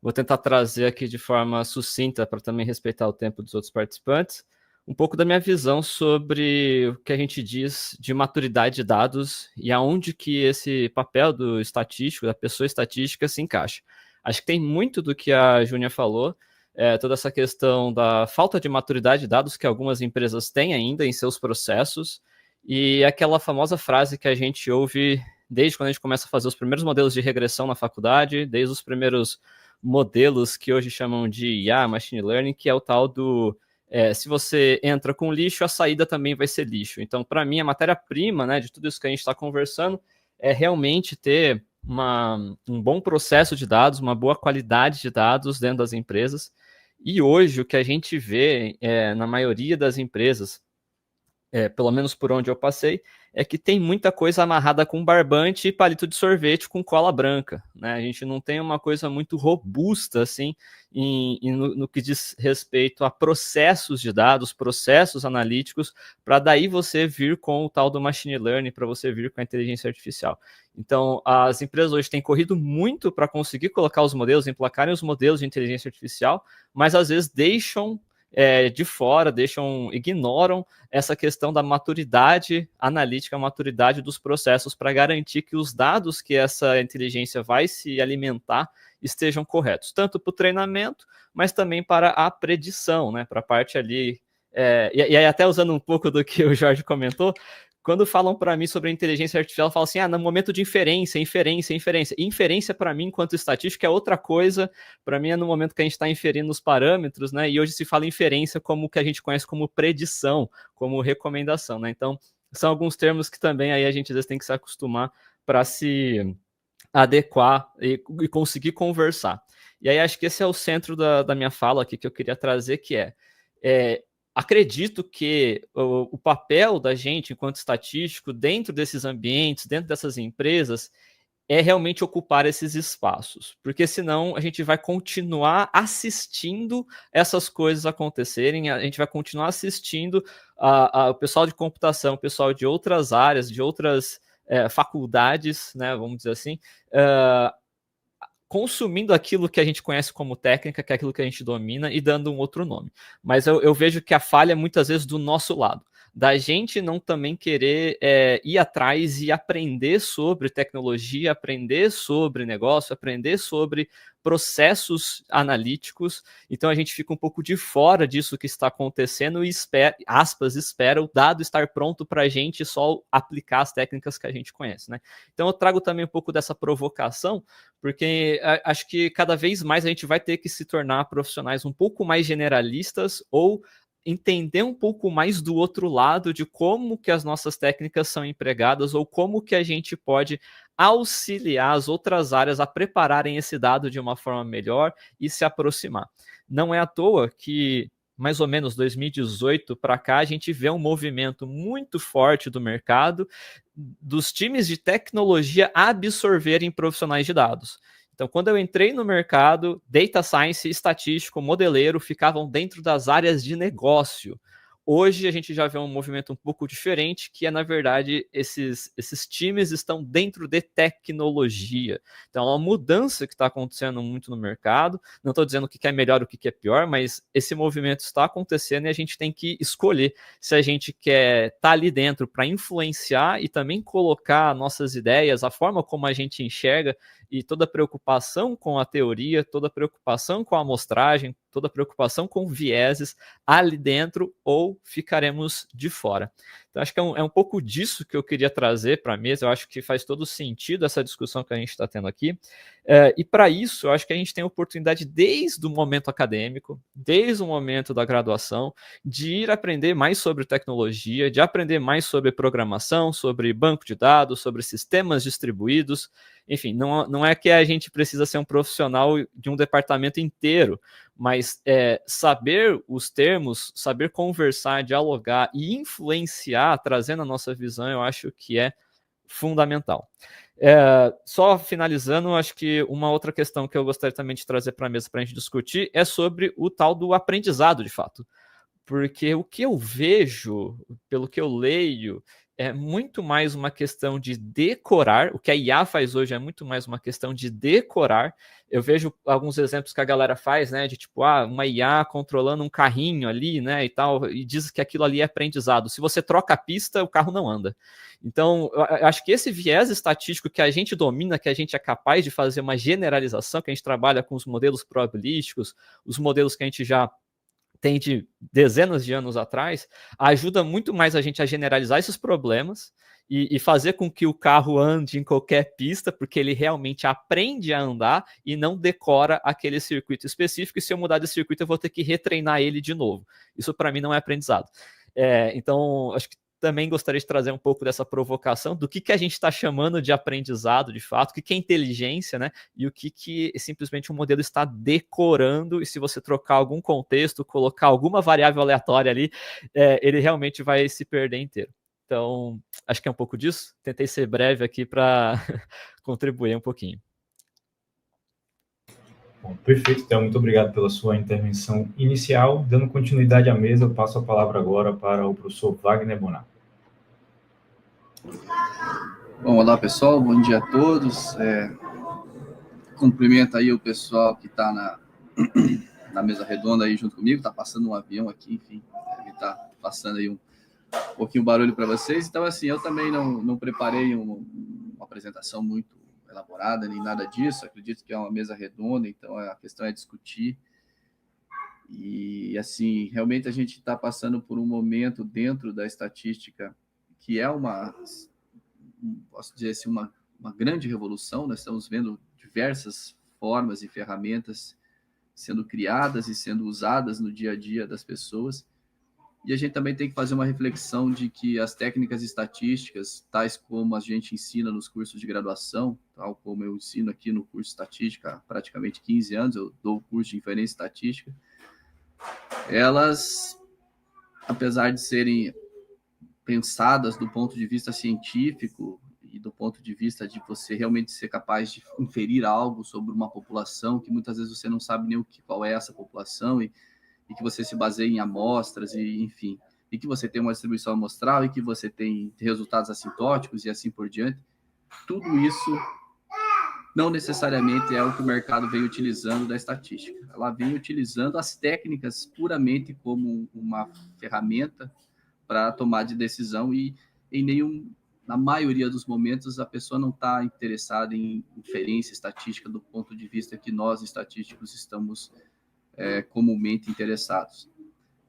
Vou tentar trazer aqui de forma sucinta para também respeitar o tempo dos outros participantes, um pouco da minha visão sobre o que a gente diz de maturidade de dados e aonde que esse papel do estatístico, da pessoa estatística, se encaixa. Acho que tem muito do que a Júnia falou, toda essa questão da falta de maturidade de dados que algumas empresas têm ainda em seus processos, e aquela famosa frase que a gente ouve desde quando a gente começa a fazer os primeiros modelos de regressão na faculdade, desde os primeiros modelos que hoje chamam de IA, Machine Learning, que é o tal do se você entra com lixo, a saída também vai ser lixo. Então, para mim, a matéria-prima, né, de tudo isso que a gente está conversando é realmente ter um bom processo de dados, uma boa qualidade de dados dentro das empresas. E hoje o que a gente vê na maioria das empresas, pelo menos por onde eu passei, é que tem muita coisa amarrada com barbante e palito de sorvete com cola branca, né? A gente não tem uma coisa muito robusta, assim, no que diz respeito a processos de dados, processos analíticos, para daí você vir com o tal do machine learning, para você vir com a inteligência artificial. Então, as empresas hoje têm corrido muito para conseguir colocar os modelos, emplacarem os modelos de inteligência artificial, mas às vezes deixam de fora, ignoram essa questão da maturidade analítica, a maturidade dos processos para garantir que os dados que essa inteligência vai se alimentar estejam corretos, tanto para o treinamento, mas também para a predição, né, para a parte ali, e aí até usando um pouco do que o Jorge comentou, quando falam para mim sobre a inteligência artificial, falam assim, no momento de inferência. Inferência para mim, enquanto estatística, é outra coisa. Para mim é no momento que a gente está inferindo os parâmetros, né? E hoje se fala inferência como o que a gente conhece como predição, como recomendação, né? Então, são alguns termos que também aí a gente às vezes tem que se acostumar para se adequar e conseguir conversar. E aí acho que esse é o centro da minha fala aqui que eu queria trazer, que acredito que o papel da gente, enquanto estatístico, dentro desses ambientes, dentro dessas empresas, é realmente ocupar esses espaços, porque senão a gente vai continuar assistindo essas coisas acontecerem, a gente vai continuar assistindo o pessoal de computação, o pessoal de outras áreas, de outras faculdades, né, vamos dizer assim, consumindo aquilo que a gente conhece como técnica, que é aquilo que a gente domina, e dando um outro nome. Mas eu vejo que a falha é muitas vezes do nosso lado, da gente não também querer ir atrás e aprender sobre tecnologia, aprender sobre negócio, aprender sobre processos analíticos. Então a gente fica um pouco de fora disso que está acontecendo e espera o dado estar pronto para a gente só aplicar as técnicas que a gente conhece, né? Então eu trago também um pouco dessa provocação, porque acho que cada vez mais a gente vai ter que se tornar profissionais um pouco mais generalistas ou entender um pouco mais do outro lado de como que as nossas técnicas são empregadas ou como que a gente pode auxiliar as outras áreas a prepararem esse dado de uma forma melhor e se aproximar. Não é à toa que mais ou menos 2018 para cá, a gente vê um movimento muito forte do mercado dos times de tecnologia absorverem profissionais de dados. Então, quando eu entrei no mercado, data science, estatístico, modeleiro ficavam dentro das áreas de negócio. Hoje a gente já vê um movimento um pouco diferente, que é, na verdade, esses times estão dentro de tecnologia. Então, é uma mudança que está acontecendo muito no mercado. Não estou dizendo o que é melhor, o que é pior, mas esse movimento está acontecendo e a gente tem que escolher se a gente quer estar ali dentro para influenciar e também colocar nossas ideias, a forma como a gente enxerga e toda a preocupação com a teoria, toda a preocupação com a amostragem, toda a preocupação com vieses ali dentro, ou ficaremos de fora. Então, acho que é um pouco disso que eu queria trazer para a mesa. Eu acho que faz todo sentido essa discussão que a gente está tendo aqui. E para isso, eu acho que a gente tem a oportunidade, desde o momento acadêmico, desde o momento da graduação, de ir aprender mais sobre tecnologia, de aprender mais sobre programação, sobre banco de dados, sobre sistemas distribuídos. Enfim, não é que a gente precisa ser um profissional de um departamento inteiro, mas saber os termos, saber conversar, dialogar e influenciar, trazendo a nossa visão, eu acho que é fundamental. Só finalizando, acho que uma outra questão que eu gostaria também de trazer para a mesa para a gente discutir é sobre o tal do aprendizado, de fato. Porque o que eu vejo, pelo que eu leio, é muito mais uma questão de decorar. O que a IA faz hoje é muito mais uma questão de decorar. Eu vejo alguns exemplos que a galera faz, né, de tipo, uma IA controlando um carrinho ali, né, e tal, e diz que aquilo ali é aprendizado. Se você troca a pista, o carro não anda. Então, eu acho que esse viés estatístico que a gente domina, que a gente é capaz de fazer uma generalização, que a gente trabalha com os modelos probabilísticos, os modelos que a gente já tem de dezenas de anos atrás, ajuda muito mais a gente a generalizar esses problemas e fazer com que o carro ande em qualquer pista, porque ele realmente aprende a andar e não decora aquele circuito específico, e se eu mudar de circuito eu vou ter que retreinar ele de novo. Isso para mim não é aprendizado. Então, acho que também gostaria de trazer um pouco dessa provocação do que a gente está chamando de aprendizado, de fato, o que é inteligência, né? E o que simplesmente um modelo está decorando, e se você trocar algum contexto, colocar alguma variável aleatória ali, ele realmente vai se perder inteiro. Então, acho que é um pouco disso. Tentei ser breve aqui para contribuir um pouquinho. Bom, perfeito, então, muito obrigado pela sua intervenção inicial. Dando continuidade à mesa, eu passo a palavra agora para o professor Wagner Bonar. Bom, olá pessoal, bom dia a todos. Cumprimento aí o pessoal que está na mesa redonda aí junto comigo, está passando um avião aqui, enfim, deve estar passando aí um pouquinho barulho para vocês. Então, assim, eu também não preparei uma apresentação muito elaborada, nem nada disso. Acredito que é uma mesa redonda, então a questão é discutir. E, assim, realmente a gente está passando por um momento dentro da estatística que é posso dizer assim, uma grande revolução. Nós estamos vendo diversas formas e ferramentas sendo criadas e sendo usadas no dia a dia das pessoas. E a gente também tem que fazer uma reflexão de que as técnicas estatísticas, tais como a gente ensina nos cursos de graduação, tal como eu ensino aqui no curso de estatística há praticamente 15 anos, eu dou o curso de inferência estatística, elas, apesar de serem pensadas do ponto de vista científico e do ponto de vista de você realmente ser capaz de inferir algo sobre uma população que muitas vezes você não sabe nem qual é essa população, e que você se baseia em amostras, e enfim, e que você tem uma distribuição amostral, e que você tem resultados assintóticos e assim por diante, tudo isso não necessariamente é o que o mercado vem utilizando da estatística. Ela vem utilizando as técnicas puramente como uma ferramenta para tomar de decisão, e na maioria dos momentos a pessoa não está interessada em inferência estatística do ponto de vista que nós estatísticos estamos comumente interessados.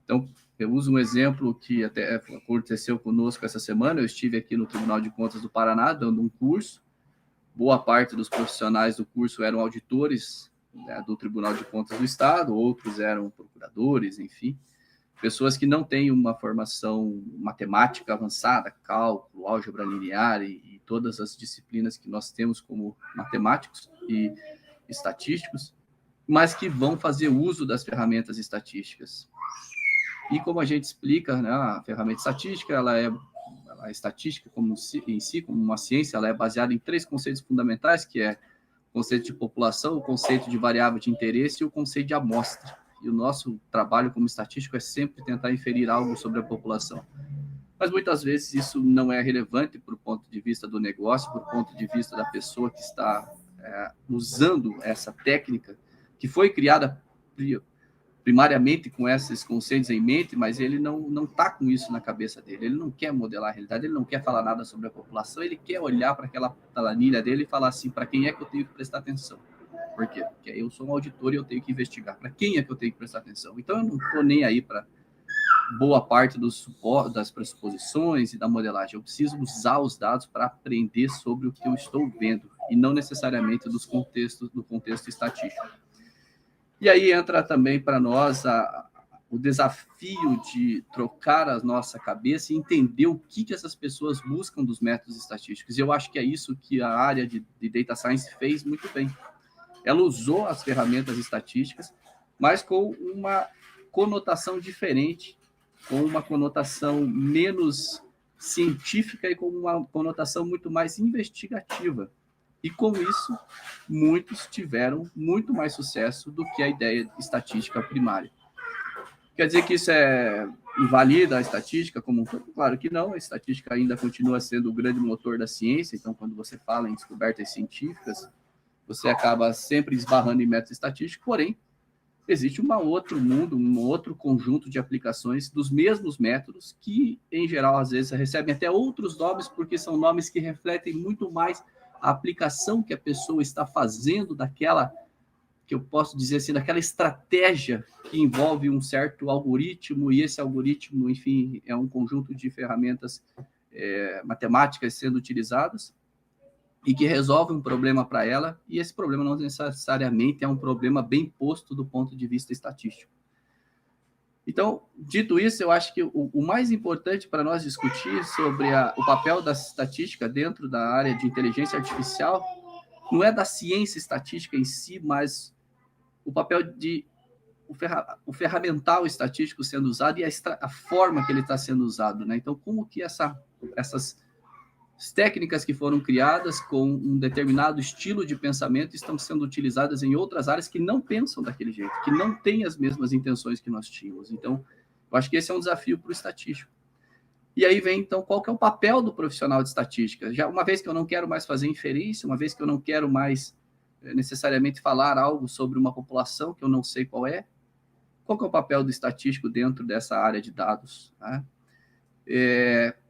Então, eu uso um exemplo que até aconteceu conosco essa semana. Eu estive aqui no Tribunal de Contas do Paraná dando um curso. Boa parte dos profissionais do curso eram auditores, né, do Tribunal de Contas do Estado, outros eram procuradores, enfim, pessoas que não têm uma formação matemática avançada, cálculo, álgebra linear e todas as disciplinas que nós temos como matemáticos e estatísticos, mas que vão fazer uso das ferramentas estatísticas. E como a gente explica, né, a ferramenta estatística, a estatística em si, como uma ciência, ela é baseada em 3 conceitos fundamentais, que é o conceito de população, o conceito de variável de interesse e o conceito de amostra. E o nosso trabalho como estatístico é sempre tentar inferir algo sobre a população. Mas muitas vezes isso não é relevante para o ponto de vista do negócio, para o ponto de vista da pessoa que está usando essa técnica, que foi criada primariamente com esses conceitos em mente, mas ele não está com isso na cabeça dele. Ele não quer modelar a realidade, ele não quer falar nada sobre a população, ele quer olhar para aquela planilha dele e falar assim, para quem é que eu tenho que prestar atenção? Por quê? Porque eu sou um auditor e eu tenho que investigar. Para quem é que eu tenho que prestar atenção? Então, eu não estou nem aí para boa parte das pressuposições e da modelagem. Eu preciso usar os dados para aprender sobre o que eu estou vendo, e não necessariamente do contexto estatístico. E aí entra também para nós o desafio de trocar a nossa cabeça e entender o que essas pessoas buscam dos métodos estatísticos. E eu acho que é isso que a área de Data Science fez muito bem. Ela usou as ferramentas estatísticas, mas com uma conotação diferente, com uma conotação menos científica e com uma conotação muito mais investigativa. E com isso, muitos tiveram muito mais sucesso do que a ideia estatística primária. Quer dizer que isso invalida a estatística como um todo? Claro que não, a estatística ainda continua sendo o grande motor da ciência. Então, quando você fala em descobertas científicas, você acaba sempre esbarrando em método estatístico, porém, existe um outro mundo, um outro conjunto de aplicações dos mesmos métodos que, em geral, às vezes recebem até outros nomes, porque são nomes que refletem muito mais a aplicação que a pessoa está fazendo daquela, que eu posso dizer assim, daquela estratégia que envolve um certo algoritmo, e esse algoritmo, enfim, é um conjunto de ferramentas matemáticas sendo utilizadas e que resolve um problema para ela, e esse problema não necessariamente é um problema bem posto do ponto de vista estatístico. Então, dito isso, eu acho que o mais importante para nós discutir sobre o papel da estatística dentro da área de inteligência artificial não é da ciência estatística em si, mas o papel de o ferramental estatístico sendo usado e a forma que ele está sendo usado, né? Então, como que essas técnicas que foram criadas com um determinado estilo de pensamento estão sendo utilizadas em outras áreas que não pensam daquele jeito, que não têm as mesmas intenções que nós tínhamos. Então, eu acho que esse é um desafio para o estatístico. E aí vem, então, qual que é o papel do profissional de estatística? Já uma vez que eu não quero mais fazer inferência, uma vez que eu não quero mais necessariamente falar algo sobre uma população que eu não sei qual é, qual que é o papel do estatístico dentro dessa área de dados? Né?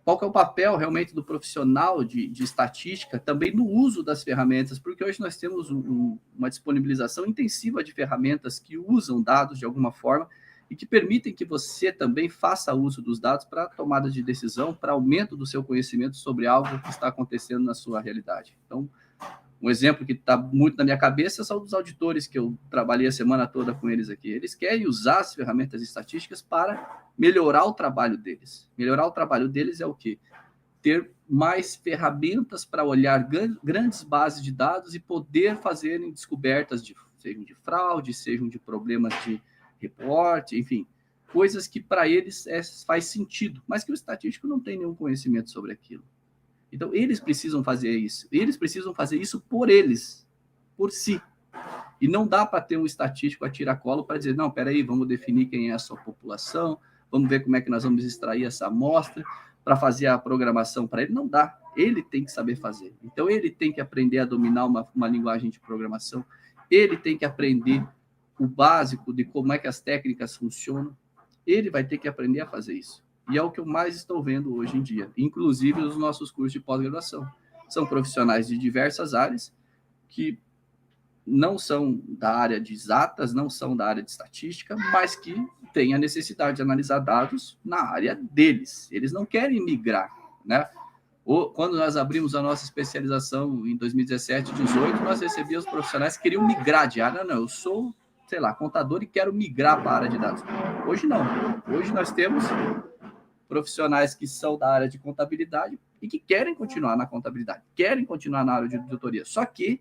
Qual que é o papel realmente do profissional de estatística também no uso das ferramentas, porque hoje nós temos uma disponibilização intensiva de ferramentas que usam dados de alguma forma e que permitem que você também faça uso dos dados para tomada de decisão, para aumento do seu conhecimento sobre algo que está acontecendo na sua realidade. Então, um exemplo que está muito na minha cabeça são os auditores que eu trabalhei a semana toda com eles aqui. Eles querem usar as ferramentas estatísticas para melhorar o trabalho deles. Melhorar o trabalho deles é o quê? Ter mais ferramentas para olhar grandes bases de dados e poder fazerem descobertas, sejam de fraude, sejam de problemas de reporte, enfim, coisas que para eles faz sentido, mas que o estatístico não tem nenhum conhecimento sobre aquilo. Então, eles precisam fazer isso. Eles precisam fazer isso por eles, por si. E não dá para ter um estatístico a tiracolo para dizer, não, peraí, vamos definir quem é a sua população, vamos ver como é que nós vamos extrair essa amostra para fazer a programação para ele. Não dá. Ele tem que saber fazer. Então, ele tem que aprender a dominar uma linguagem de programação. Ele tem que aprender o básico de como é que as técnicas funcionam. Ele vai ter que aprender a fazer isso. E é o que eu mais estou vendo hoje em dia, inclusive nos nossos cursos de pós-graduação. São profissionais de diversas áreas que não são da área de exatas, não são da área de estatística, mas que têm a necessidade de analisar dados na área deles. Eles não querem migrar, né? Quando nós abrimos a nossa especialização em 2017, 2018, nós recebíamos profissionais que queriam migrar de área. Não, eu sou, sei lá, contador e quero migrar para a área de dados. Hoje não. Hoje nós temos profissionais que são da área de contabilidade e que querem continuar na contabilidade, querem continuar na área de auditoria. Só que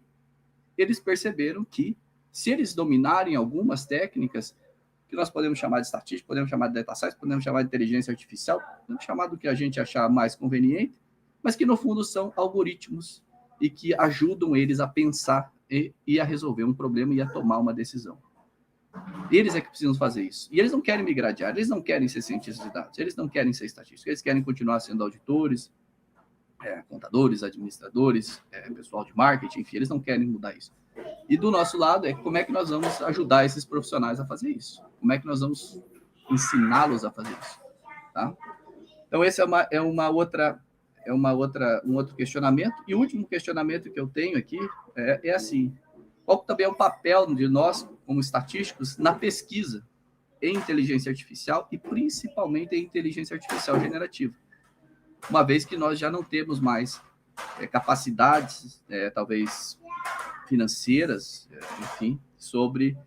eles perceberam que, se eles dominarem algumas técnicas, que nós podemos chamar de estatística, podemos chamar de data science, podemos chamar de inteligência artificial, podemos chamar do que a gente achar mais conveniente, mas que, no fundo, são algoritmos e que ajudam eles a pensar e a resolver um problema e a tomar uma decisão. Eles é que precisam fazer isso. E eles não querem migrar de área, eles não querem ser cientistas de dados, eles não querem ser estatísticos, eles querem continuar sendo auditores, contadores, administradores, pessoal de marketing, enfim, eles não querem mudar isso. E do nosso lado é como é que nós vamos ajudar esses profissionais a fazer isso? Como é que nós vamos ensiná-los a fazer isso? Tá? Então, esse um outro questionamento. E o último questionamento que eu tenho aqui é assim: qual também é o papel de nós, como estatísticos, na pesquisa em inteligência artificial e principalmente em inteligência artificial generativa? Uma vez que nós já não temos mais capacidades, talvez financeiras, enfim, sobre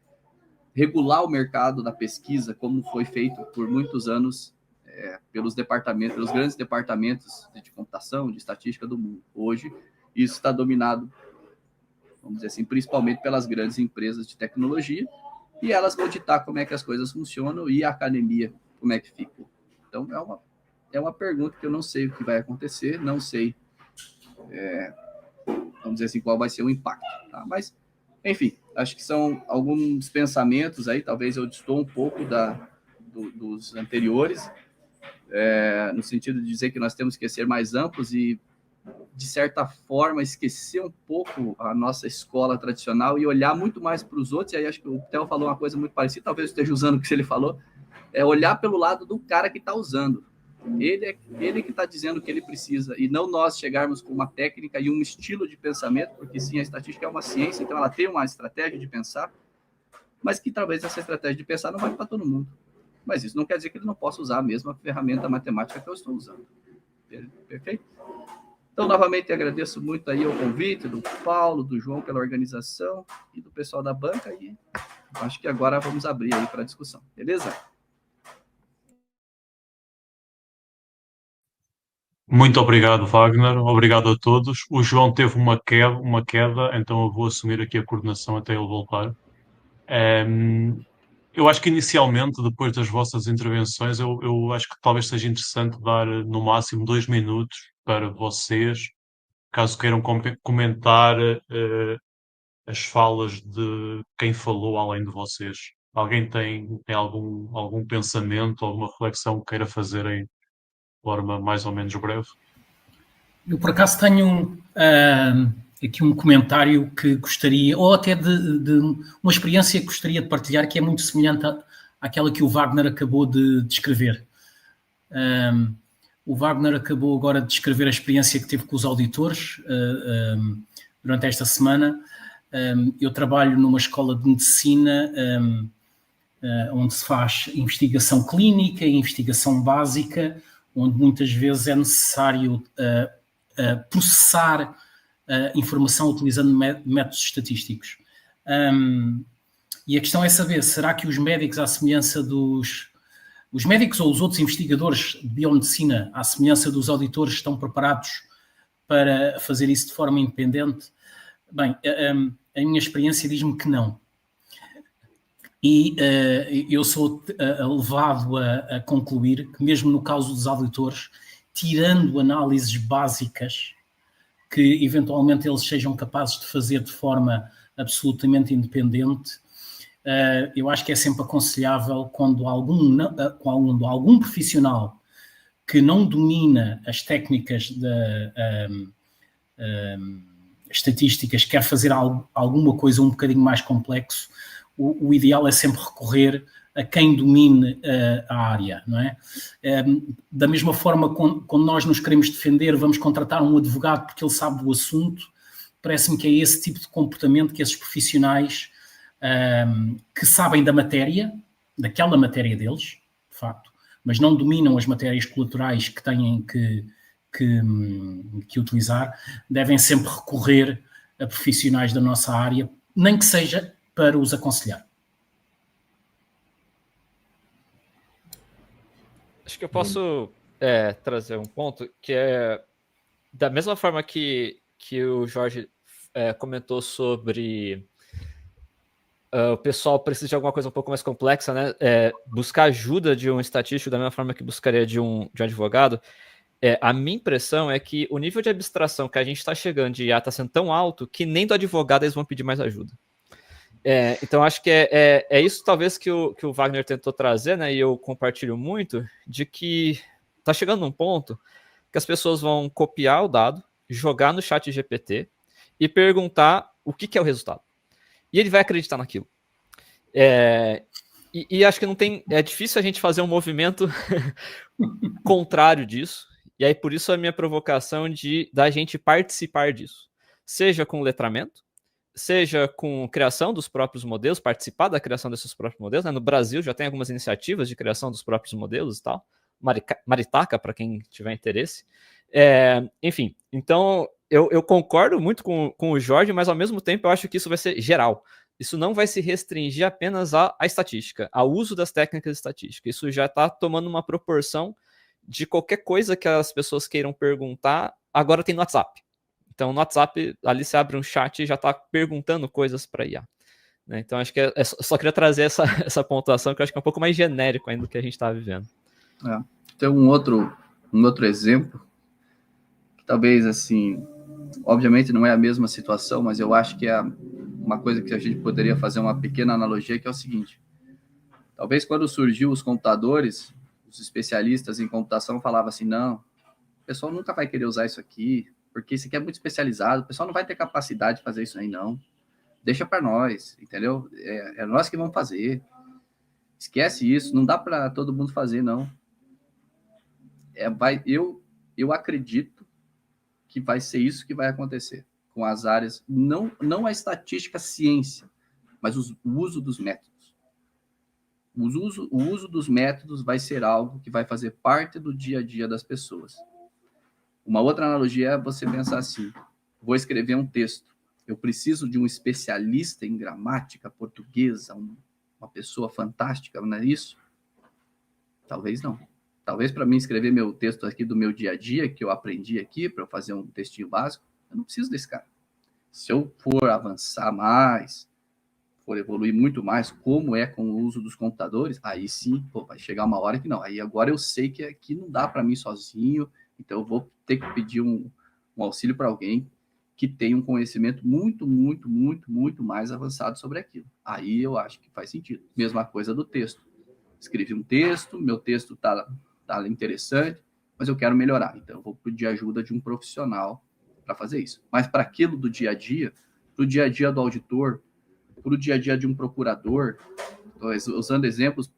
regular o mercado da pesquisa, como foi feito por muitos anos pelos grandes departamentos de computação, de estatística do mundo. Hoje, isso está dominado, vamos dizer assim, principalmente pelas grandes empresas de tecnologia, e elas vão ditar como é que as coisas funcionam e a academia como é que fica. Então, é uma pergunta que eu não sei o que vai acontecer, não sei, vamos dizer assim, qual vai ser o impacto. Tá? Mas, enfim, acho que são alguns pensamentos aí, talvez eu distou um pouco dos anteriores, no sentido de dizer que nós temos que ser mais amplos e, de certa forma, esquecer um pouco a nossa escola tradicional e olhar muito mais para os outros. E aí acho que o Theo falou uma coisa muito parecida, talvez eu esteja usando o que ele falou, olhar pelo lado do cara que está usando. Ele que está dizendo o que ele precisa, e não nós chegarmos com uma técnica e um estilo de pensamento, porque sim, a estatística é uma ciência, então ela tem uma estratégia de pensar, mas que talvez essa estratégia de pensar não vale para todo mundo. Mas isso não quer dizer que ele não possa usar a mesma ferramenta matemática que eu estou usando. Perfeito? Então, novamente, agradeço muito aí o convite do Paulo, do João pela organização e do pessoal da banca, e acho que agora vamos abrir aí para a discussão. Beleza? Muito obrigado, Wagner. Obrigado a todos. O João teve uma queda, então eu vou assumir aqui a coordenação até ele voltar. Ehm, eu acho que inicialmente, depois das vossas intervenções, eu acho que talvez seja interessante dar no máximo 2 minutos para vocês, caso queiram comentar as falas de quem falou além de vocês. Alguém tem algum pensamento, alguma reflexão que queira fazer em forma mais ou menos breve? Eu, por acaso, tenho aqui um comentário que gostaria, ou até de uma experiência que gostaria de partilhar, que é muito semelhante àquela que o Wagner acabou de descrever. O Wagner acabou agora de descrever a experiência que teve com os auditores durante esta semana. Eu trabalho numa escola de medicina onde se faz investigação clínica e investigação básica, onde muitas vezes é necessário processar informação utilizando métodos estatísticos. E a questão é saber, será que os médicos, à semelhança os médicos ou os outros investigadores de biomedicina, à semelhança dos auditores, estão preparados para fazer isso de forma independente? Bem, a minha experiência diz-me que não. E eu sou levado a concluir que, mesmo no caso dos auditores, tirando análises básicas que eventualmente eles sejam capazes de fazer de forma absolutamente independente, eu acho que é sempre aconselhável quando algum profissional que não domina as técnicas estatísticas quer fazer alguma coisa um bocadinho mais complexo, o ideal é sempre recorrer a quem domine a área, não é? Da mesma forma, quando nós nos queremos defender, vamos contratar um advogado porque ele sabe do assunto. Parece-me que é esse tipo de comportamento que esses profissionais que sabem da matéria, daquela matéria deles, de facto, mas não dominam as matérias colaterais que têm que utilizar, devem sempre recorrer a profissionais da nossa área, nem que seja para os aconselhar. Acho que eu posso trazer um ponto que é da mesma forma que o Jorge comentou sobre o pessoal precisa de alguma coisa um pouco mais complexa, né? Buscar ajuda de um estatístico da mesma forma que buscaria de um advogado. A minha impressão é que o nível de abstração que a gente está chegando de IA está sendo tão alto que nem do advogado eles vão pedir mais ajuda. Então, acho que é isso talvez que o Wagner tentou trazer, né? E eu compartilho muito, de que está chegando num ponto que as pessoas vão copiar o dado, jogar no chat GPT e perguntar o que é o resultado. E ele vai acreditar naquilo. E acho que não tem. É difícil a gente fazer um movimento contrário disso. E aí, por isso, a minha provocação da gente participar disso. Seja com letramento, seja com criação dos próprios modelos, participar da criação desses próprios modelos. Né? No Brasil já tem algumas iniciativas de criação dos próprios modelos e tal. Maritaca, para quem tiver interesse. Enfim, então eu concordo muito com o Jorge, mas ao mesmo tempo eu acho que isso vai ser geral. Isso não vai se restringir apenas à estatística, ao uso das técnicas estatísticas. Isso já está tomando uma proporção de qualquer coisa que as pessoas queiram perguntar, agora tem no WhatsApp. Então, no WhatsApp, ali você abre um chat e já está perguntando coisas para IA. Né? Então, acho que só queria trazer essa pontuação, que eu acho que é um pouco mais genérico ainda do que a gente está vivendo. Tem um outro exemplo, que talvez, assim, obviamente não é a mesma situação, mas eu acho que é uma coisa que a gente poderia fazer uma pequena analogia, que é o seguinte: talvez quando surgiu os computadores, os especialistas em computação falavam assim, não, o pessoal nunca vai querer usar isso aqui, porque isso aqui é muito especializado, o pessoal não vai ter capacidade de fazer isso aí, não. Deixa para nós, entendeu? É nós que vamos fazer. Esquece isso, não dá para todo mundo fazer, não. Eu acredito que vai ser isso que vai acontecer com as áreas, não a estatística, a ciência, mas o uso dos métodos. O uso dos métodos vai ser algo que vai fazer parte do dia a dia das pessoas. Uma outra analogia é você pensar assim: vou escrever um texto, eu preciso de um especialista em gramática portuguesa, uma pessoa fantástica, não é isso? Talvez não. Talvez para mim escrever meu texto aqui do meu dia a dia, que eu aprendi aqui, para eu fazer um textinho básico, eu não preciso desse cara. Se eu for avançar mais, for evoluir muito mais, como é com o uso dos computadores, aí sim, vai chegar uma hora que não. Aí agora eu sei que aqui não dá para mim sozinho, então eu vou ter que pedir um auxílio para alguém que tenha um conhecimento muito, muito, muito, muito mais avançado sobre aquilo. Aí eu acho que faz sentido. Mesma coisa do texto. Escrevi um texto, meu texto tá interessante, mas eu quero melhorar. Então eu vou pedir ajuda de um profissional para fazer isso. Mas para aquilo do dia a dia, para o dia a dia do auditor, para o dia a dia de um procurador, usando exemplos,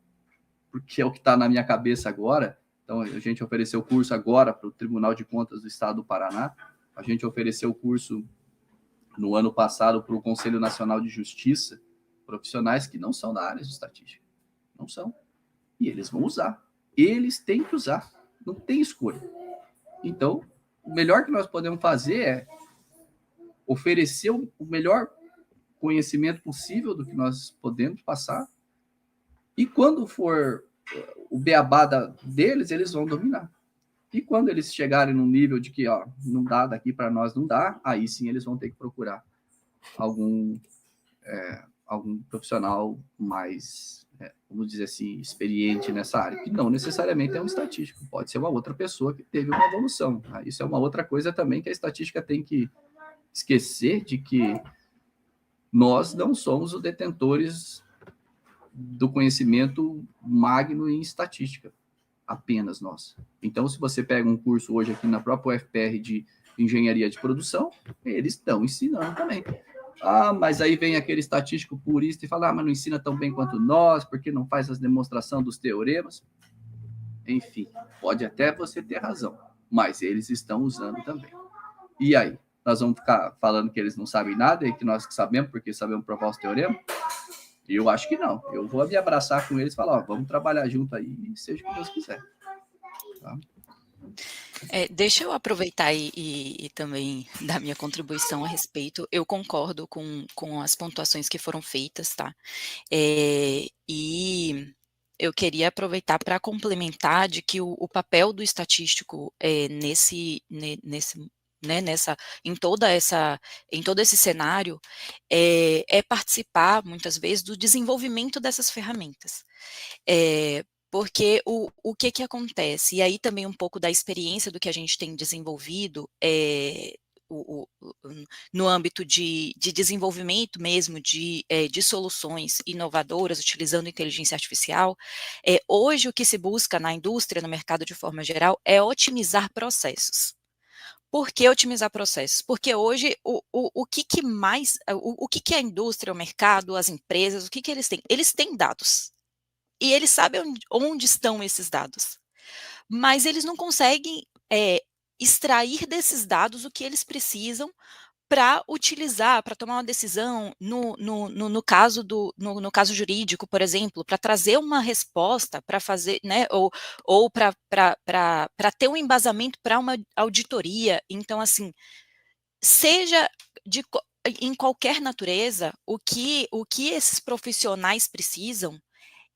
porque é o que está na minha cabeça agora. Então, a gente ofereceu o curso agora para o Tribunal de Contas do Estado do Paraná, a gente ofereceu o curso no ano passado para o Conselho Nacional de Justiça, profissionais que não são da área de estatística, não são, e eles vão usar, eles têm que usar, não tem escolha. Então, o melhor que nós podemos fazer é oferecer o melhor conhecimento possível do que nós podemos passar, e quando for o beabá deles, eles vão dominar. E quando eles chegarem num nível de que não dá, daqui para nós não dá, aí sim eles vão ter que procurar algum profissional mais, vamos dizer assim, experiente nessa área, que não necessariamente é um estatístico, pode ser uma outra pessoa que teve uma evolução. Isso é uma outra coisa também que a estatística tem que esquecer, de que nós não somos os detentores do conhecimento magno em estatística, apenas nós. Então, se você pega um curso hoje aqui na própria UFPR de engenharia de produção, eles estão ensinando também. Mas aí vem aquele estatístico purista e fala, mas não ensina tão bem quanto nós, porque não faz as demonstrações dos teoremas. Enfim, pode até você ter razão, mas eles estão usando também. E aí? Nós vamos ficar falando que eles não sabem nada e que nós que sabemos, porque sabemos provar os teoremas? Eu acho que não. Eu vou me abraçar com eles e falar, vamos trabalhar junto aí, seja o que Deus quiser. Tá? Deixa eu aproveitar e também dar minha contribuição a respeito. Eu concordo com as pontuações que foram feitas, tá? E eu queria aproveitar para complementar de que o papel do estatístico em todo esse cenário é participar muitas vezes do desenvolvimento dessas ferramentas. Porque o que acontece, e aí também um pouco da experiência do que a gente tem desenvolvido no âmbito de desenvolvimento mesmo de soluções inovadoras utilizando inteligência artificial, hoje o que se busca na indústria, no mercado de forma geral, é otimizar processos. Por que otimizar processos? Porque hoje o que a indústria, o mercado, as empresas, o que eles têm? Eles têm dados. E eles sabem onde estão esses dados. Mas eles não conseguem extrair desses dados o que eles precisam para utilizar, para tomar uma decisão no caso jurídico, por exemplo, para trazer uma resposta, para fazer, né, ou para ter um embasamento para uma auditoria. Então, assim, seja em qualquer natureza, o que esses profissionais precisam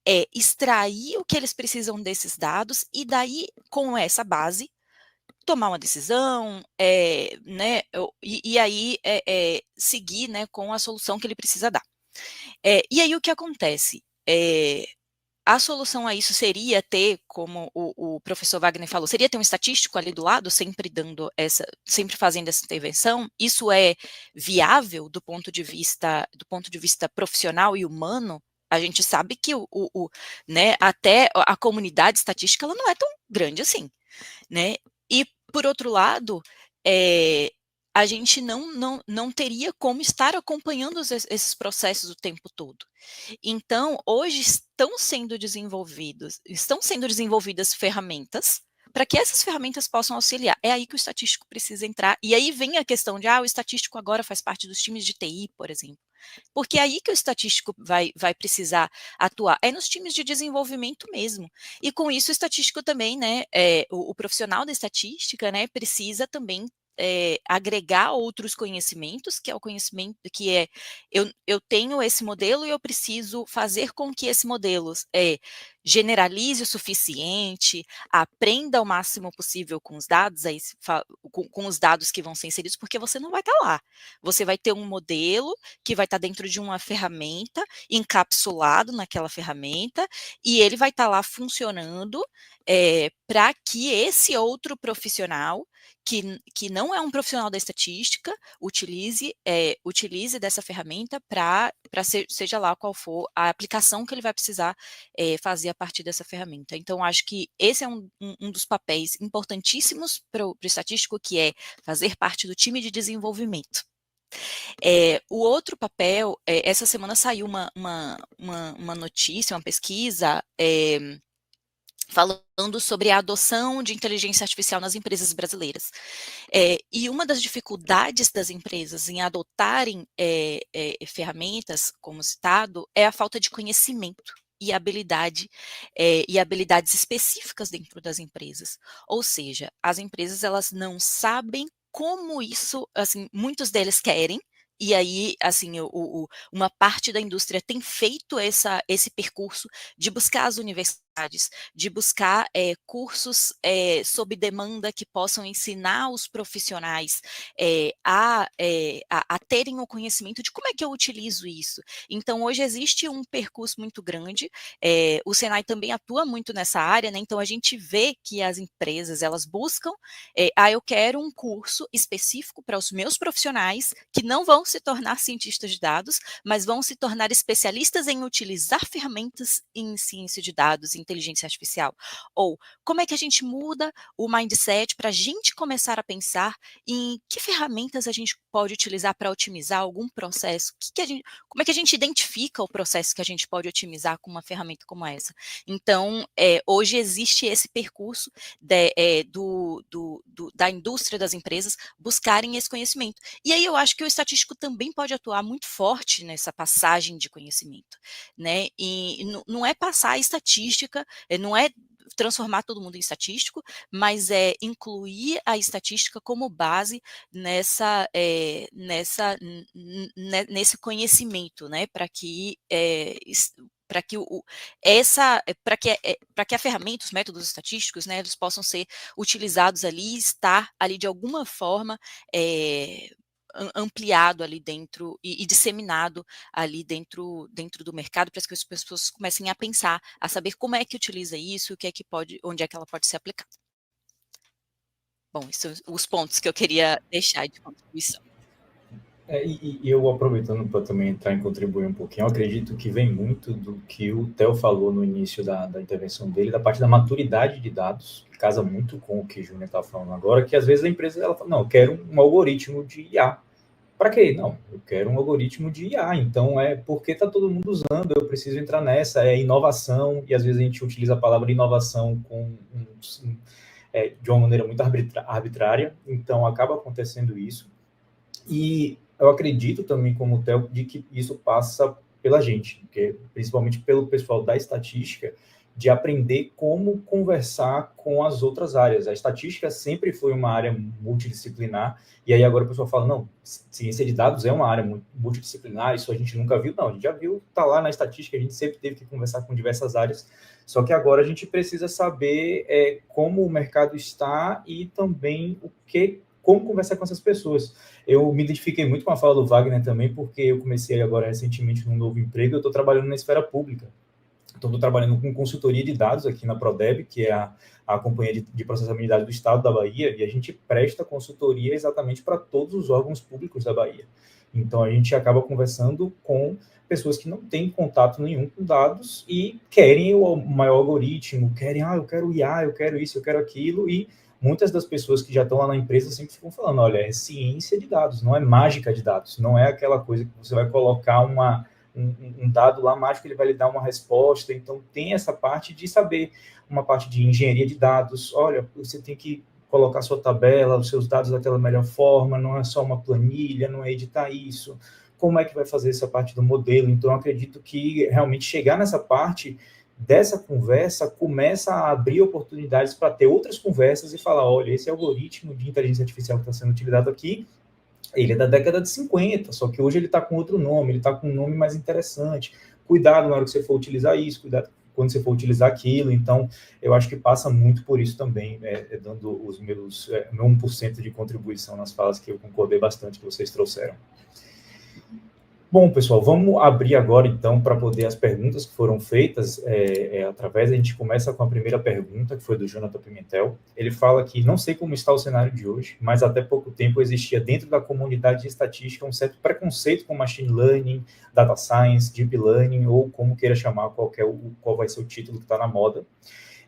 é extrair o que eles precisam desses dados e daí, com essa base, tomar uma decisão, né, e aí seguir, né, com a solução que ele precisa dar. E aí o que acontece? A solução a isso seria ter, como o professor Wagner falou, seria ter um estatístico ali do lado, sempre fazendo essa intervenção. Isso é viável do ponto de vista profissional e humano? A gente sabe que né, até a comunidade estatística ela não é tão grande assim, né? E por outro lado, a gente não teria como estar acompanhando esses processos o tempo todo. Então, hoje estão sendo desenvolvidas ferramentas para que essas ferramentas possam auxiliar. É aí que o estatístico precisa entrar. E aí vem a questão de, o estatístico agora faz parte dos times de TI, por exemplo. Porque é aí que o estatístico vai precisar atuar, é nos times de desenvolvimento mesmo. E com isso o estatístico também, né, o profissional da estatística, né, precisa também agregar outros conhecimentos, que é o conhecimento que eu tenho esse modelo e eu preciso fazer com que esse modelo generalize o suficiente, aprenda o máximo possível com os dados, com os dados que vão ser inseridos, porque você não vai estar lá. Você vai ter um modelo que vai estar dentro de uma ferramenta, encapsulado naquela ferramenta, e ele vai estar lá funcionando para que esse outro profissional, que não é um profissional da estatística, utilize dessa ferramenta para seja lá qual for a aplicação que ele vai precisar fazer a partir dessa ferramenta. Então, acho que esse é um dos papéis importantíssimos para o estatístico, que é fazer parte do time de desenvolvimento. O outro papel, essa semana saiu uma notícia, uma pesquisa, falando sobre a adoção de inteligência artificial nas empresas brasileiras. E uma das dificuldades das empresas em adotarem ferramentas, como citado, é a falta de conhecimento e habilidades específicas dentro das empresas. Ou seja, as empresas elas não sabem como isso, assim, muitos deles querem. E aí, assim, uma parte da indústria tem feito esse percurso de buscar as universidades, de buscar cursos sob demanda que possam ensinar os profissionais a terem o conhecimento de como é que eu utilizo isso. Então, hoje existe um percurso muito grande, o Senai também atua muito nessa área, né? Então a gente vê que as empresas, elas buscam, eu quero um curso específico para os meus profissionais que não vão se tornar cientistas de dados, mas vão se tornar especialistas em utilizar ferramentas em ciência de dados, inteligência artificial. Ou como é que a gente muda o mindset para a gente começar a pensar em que ferramentas a gente pode utilizar para otimizar algum processo, como é que a gente identifica o processo que a gente pode otimizar com uma ferramenta como essa. Então, hoje existe esse percurso da indústria, das empresas, buscarem esse conhecimento. E aí eu acho que o estatístico também pode atuar muito forte nessa passagem de conhecimento, né? E não é passar a estatística, não é transformar todo mundo em estatístico, mas é incluir a estatística como base nesse conhecimento, né? Para que a ferramenta, os métodos estatísticos, né, eles possam ser utilizados ali, estar ali de alguma forma ampliado ali dentro e disseminado ali dentro do mercado, para que as pessoas comecem a pensar, a saber como é que utiliza isso, onde é que ela pode ser aplicada. Bom, esses são os pontos que eu queria deixar de contribuição. E eu, aproveitando para também entrar e contribuir um pouquinho, eu acredito que vem muito do que o Theo falou no início da intervenção dele, da parte da maturidade de dados, que casa muito com o que o Júnior está falando agora, que às vezes a empresa ela fala, não, eu quero um algoritmo de IA. Para quê? Não, eu quero um algoritmo de IA, então porque está todo mundo usando, eu preciso entrar nessa, inovação, e às vezes a gente utiliza a palavra inovação de uma maneira muito arbitrária, então acaba acontecendo isso. E eu acredito também, como o Theo, de que isso passa pela gente, principalmente pelo pessoal da estatística, de aprender como conversar com as outras áreas. A estatística sempre foi uma área multidisciplinar, e aí agora o pessoal fala, não, ciência de dados é uma área multidisciplinar, isso a gente nunca viu. Não, a gente já viu, está lá na estatística, a gente sempre teve que conversar com diversas áreas, só que agora a gente precisa saber como o mercado está e também como conversar com essas pessoas. Eu me identifiquei muito com a fala do Wagner também, porque eu comecei agora recentemente num novo emprego, eu estou trabalhando na esfera pública. Então, estou trabalhando com consultoria de dados aqui na Prodeb, que é a companhia de processabilidade do Estado da Bahia, e a gente presta consultoria exatamente para todos os órgãos públicos da Bahia. Então, a gente acaba conversando com pessoas que não têm contato nenhum com dados e querem o maior algoritmo, eu quero IA, eu quero isso, eu quero aquilo, e muitas das pessoas que já estão lá na empresa sempre ficam falando, olha, é ciência de dados, não é mágica de dados, não é aquela coisa que você vai colocar um dado lá mágico, ele vai lhe dar uma resposta. Então tem essa parte de saber, uma parte de engenharia de dados, olha, você tem que colocar sua tabela, os seus dados daquela melhor forma, não é só uma planilha, não é editar isso, como é que vai fazer essa parte do modelo. Então eu acredito que realmente chegar nessa parte dessa conversa começa a abrir oportunidades para ter outras conversas e falar, olha, esse algoritmo de inteligência artificial que está sendo utilizado aqui, ele é da década de 50, só que hoje ele está com outro nome, ele está com um nome mais interessante. Cuidado na hora que você for utilizar isso, cuidado quando você for utilizar aquilo. Então, eu acho que passa muito por isso também, dando os meu 1% de contribuição nas falas que eu concordei bastante que vocês trouxeram. Bom, pessoal, vamos abrir agora, então, para poder as perguntas que foram feitas através. A gente começa com a primeira pergunta, que foi do Jonathan Pimentel. Ele fala que não sei como está o cenário de hoje, mas até pouco tempo existia dentro da comunidade de estatística um certo preconceito com machine learning, data science, deep learning, ou como queira chamar, qual vai ser o título que está na moda.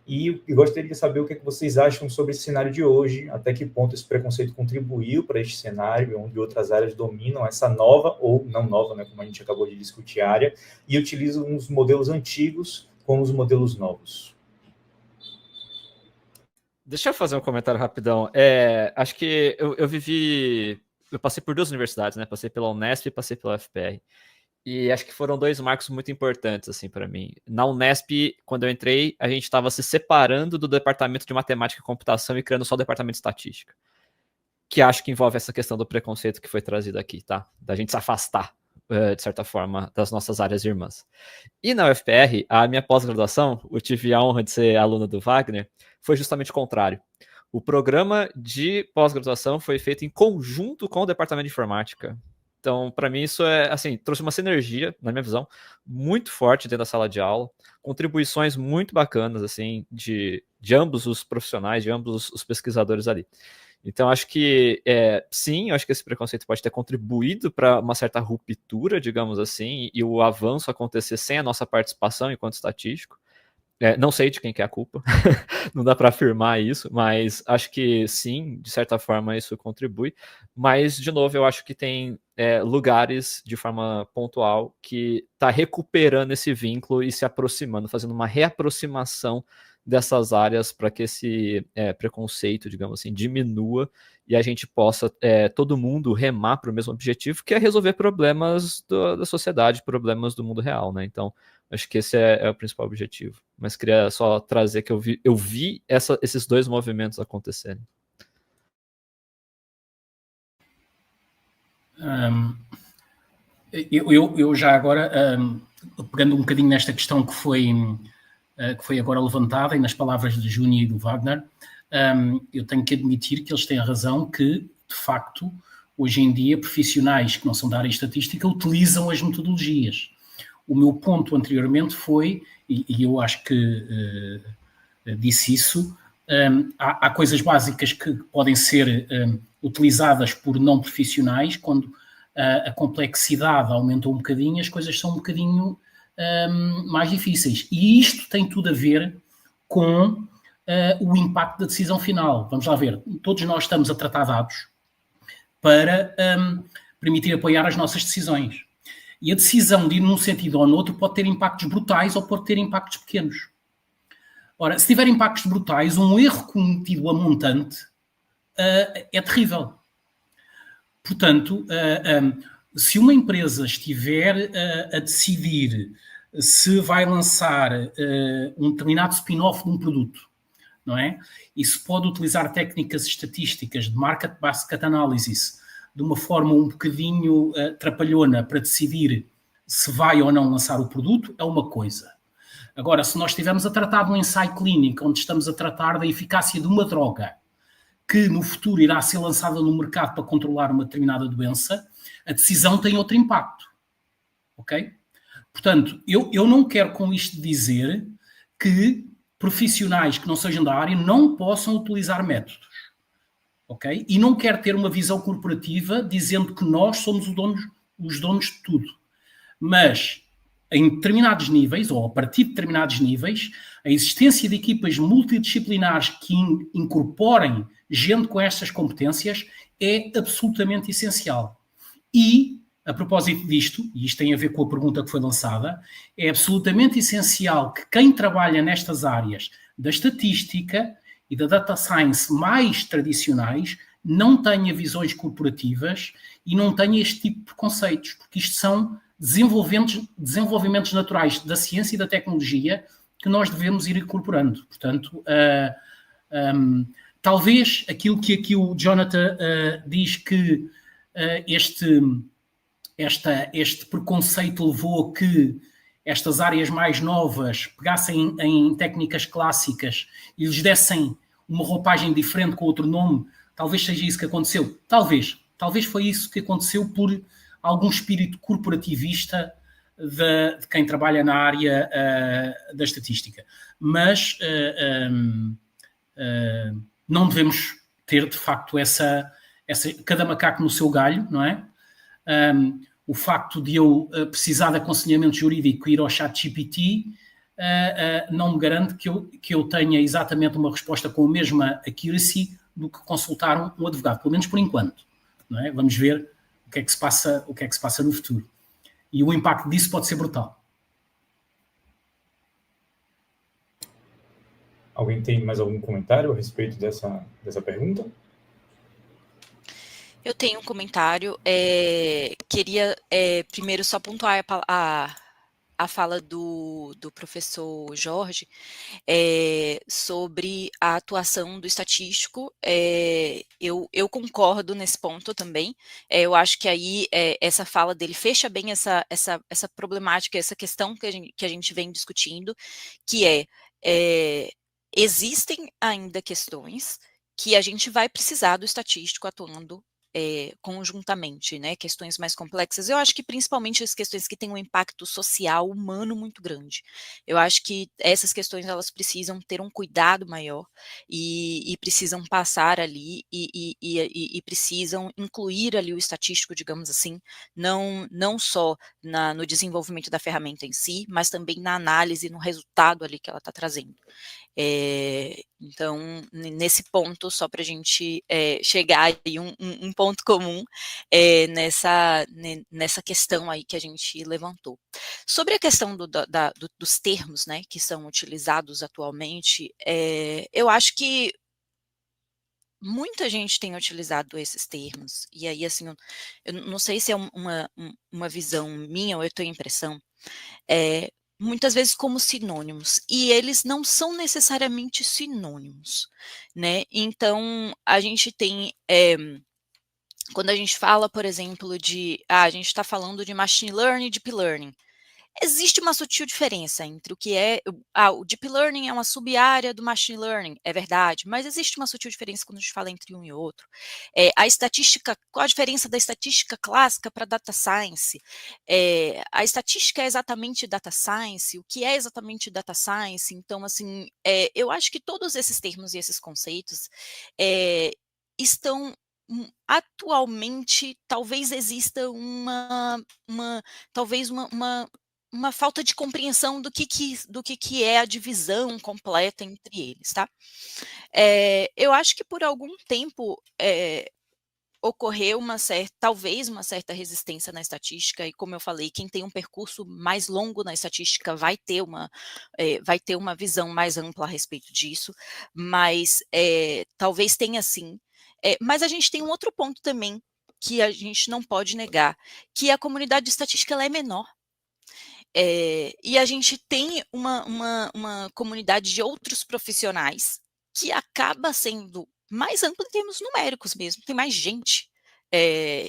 E gostaria de saber o que vocês acham sobre esse cenário de hoje, até que ponto esse preconceito contribuiu para este cenário, onde outras áreas dominam essa nova, ou não nova, né, como a gente acabou de discutir, área, e utilizam os modelos antigos como os modelos novos. Deixa eu fazer um comentário rapidão. Acho que eu passei por 2 universidades, né? Passei pela Unesp e passei pela UFPR. E acho que foram 2 marcos muito importantes, assim, para mim. Na Unesp, quando eu entrei, a gente estava se separando do departamento de matemática e computação e criando só o departamento de estatística. Que acho que envolve essa questão do preconceito que foi trazido aqui, tá? Da gente se afastar, de certa forma, das nossas áreas irmãs. E na UFPR, a minha pós-graduação, eu tive a honra de ser aluno do Wagner, foi justamente o contrário. O programa de pós-graduação foi feito em conjunto com o departamento de informática. Então, para mim, isso trouxe uma sinergia, na minha visão, muito forte dentro da sala de aula, contribuições muito bacanas, assim, de ambos os profissionais, de ambos os pesquisadores ali. Então, acho que, sim, acho que esse preconceito pode ter contribuído para uma certa ruptura, digamos assim, e o avanço acontecer sem a nossa participação enquanto estatístico. Não sei de quem que é a culpa, não dá para afirmar isso, mas acho que sim, de certa forma isso contribui. Mas, de novo, eu acho que tem lugares, de forma pontual, que está recuperando esse vínculo e se aproximando, fazendo uma reaproximação dessas áreas para que esse preconceito, digamos assim, diminua e a gente possa, todo mundo, remar para o mesmo objetivo, que é resolver problemas da sociedade, problemas do mundo real, né? Então, acho que esse é o principal objetivo. Mas queria só trazer que eu vi esses 2 movimentos acontecerem. Eu já agora, pegando um bocadinho nesta questão que foi agora levantada, e nas palavras de Júnior e do Wagner, eu tenho que admitir que eles têm a razão que, de facto, hoje em dia, profissionais que não são da área estatística utilizam as metodologias. O meu ponto anteriormente foi, e eu acho que disse isso, há coisas básicas que podem ser utilizadas por não profissionais. Quando a complexidade aumenta um bocadinho, as coisas são um bocadinho mais difíceis. E isto tem tudo a ver com o impacto da decisão final. Vamos lá ver, todos nós estamos a tratar dados para permitir apoiar as nossas decisões. E a decisão de ir num sentido ou no outro pode ter impactos brutais ou pode ter impactos pequenos. Ora, se tiver impactos brutais, um erro cometido a montante é terrível. Portanto, se uma empresa estiver a decidir se vai lançar um determinado spin-off de um produto, não é? E se pode utilizar técnicas estatísticas de market basket analysis de uma forma um bocadinho trapalhona para decidir se vai ou não lançar o produto, é uma coisa. Agora, se nós estivermos a tratar de um ensaio clínico, onde estamos a tratar da eficácia de uma droga que no futuro irá ser lançada no mercado para controlar uma determinada doença, a decisão tem outro impacto. Ok? Portanto, eu não quero com isto dizer que profissionais que não sejam da área não possam utilizar métodos. Okay? E não quero ter uma visão corporativa dizendo que nós somos os donos de tudo. Mas, em determinados níveis, ou a partir de determinados níveis, a existência de equipas multidisciplinares que incorporem gente com estas competências é absolutamente essencial. E, a propósito disto, e isto tem a ver com a pergunta que foi lançada, é absolutamente essencial que quem trabalha nestas áreas da estatística e da data science mais tradicionais não tenha visões corporativas e não tenha este tipo de preconceitos, porque isto são desenvolvimentos naturais da ciência e da tecnologia que nós devemos ir incorporando. Portanto, talvez aquilo que aqui o Jonathan diz que este preconceito levou a que estas áreas mais novas pegassem em técnicas clássicas e lhes dessem uma roupagem diferente com outro nome, talvez seja isso que aconteceu. Talvez foi isso que aconteceu por algum espírito corporativista de quem trabalha na área da estatística. Mas não devemos ter, de facto, cada macaco no seu galho, não é? O facto de eu precisar de aconselhamento jurídico e ir ao ChatGPT não me garante que eu tenha exatamente uma resposta com a mesma accuracy do que consultar um advogado, pelo menos por enquanto. Não é? Vamos ver o que é que se passa no futuro. E o impacto disso pode ser brutal. Alguém tem mais algum comentário a respeito dessa pergunta? Eu tenho um comentário. Queria primeiro só pontuar a fala do professor Jorge sobre a atuação do estatístico. Eu concordo nesse ponto também. Eu acho que aí essa fala dele fecha bem essa problemática, essa questão que a gente vem discutindo, que existem ainda questões que a gente vai precisar do estatístico atuando conjuntamente, né, questões mais complexas. Eu acho que principalmente as questões que têm um impacto social, humano muito grande. Eu acho que essas questões elas precisam ter um cuidado maior e precisam passar ali e precisam incluir ali o estatístico, digamos assim, não só no desenvolvimento da ferramenta em si, mas também na análise, no resultado ali que ela está trazendo. Então, nesse ponto, só para a gente chegar aí um ponto comum nessa questão aí que a gente levantou. Sobre a questão dos termos, né, que são utilizados atualmente, eu acho que muita gente tem utilizado esses termos, e aí, assim, eu não sei se é uma visão minha ou eu tenho impressão, muitas vezes como sinônimos, e eles não são necessariamente sinônimos, né? Então, a gente tem, quando a gente fala, por exemplo, a gente está falando de machine learning e deep learning, existe uma sutil diferença entre o que o deep learning é uma sub-área do machine learning, é verdade, mas existe uma sutil diferença quando a gente fala entre um e outro. A estatística, qual a diferença da estatística clássica para data science? A estatística é exatamente data science, o que é exatamente data science? Então, assim, eu acho que todos esses termos e esses conceitos estão atualmente, talvez exista talvez uma falta de compreensão do que é a divisão completa entre eles, tá? Eu acho que por algum tempo ocorreu talvez uma certa resistência na estatística, e como eu falei, quem tem um percurso mais longo na estatística vai ter uma visão mais ampla a respeito disso, mas talvez tenha sim. Mas a gente tem um outro ponto também que a gente não pode negar, que a comunidade de estatística ela é menor. E a gente tem uma comunidade de outros profissionais que acaba sendo mais ampla em termos numéricos mesmo, tem mais gente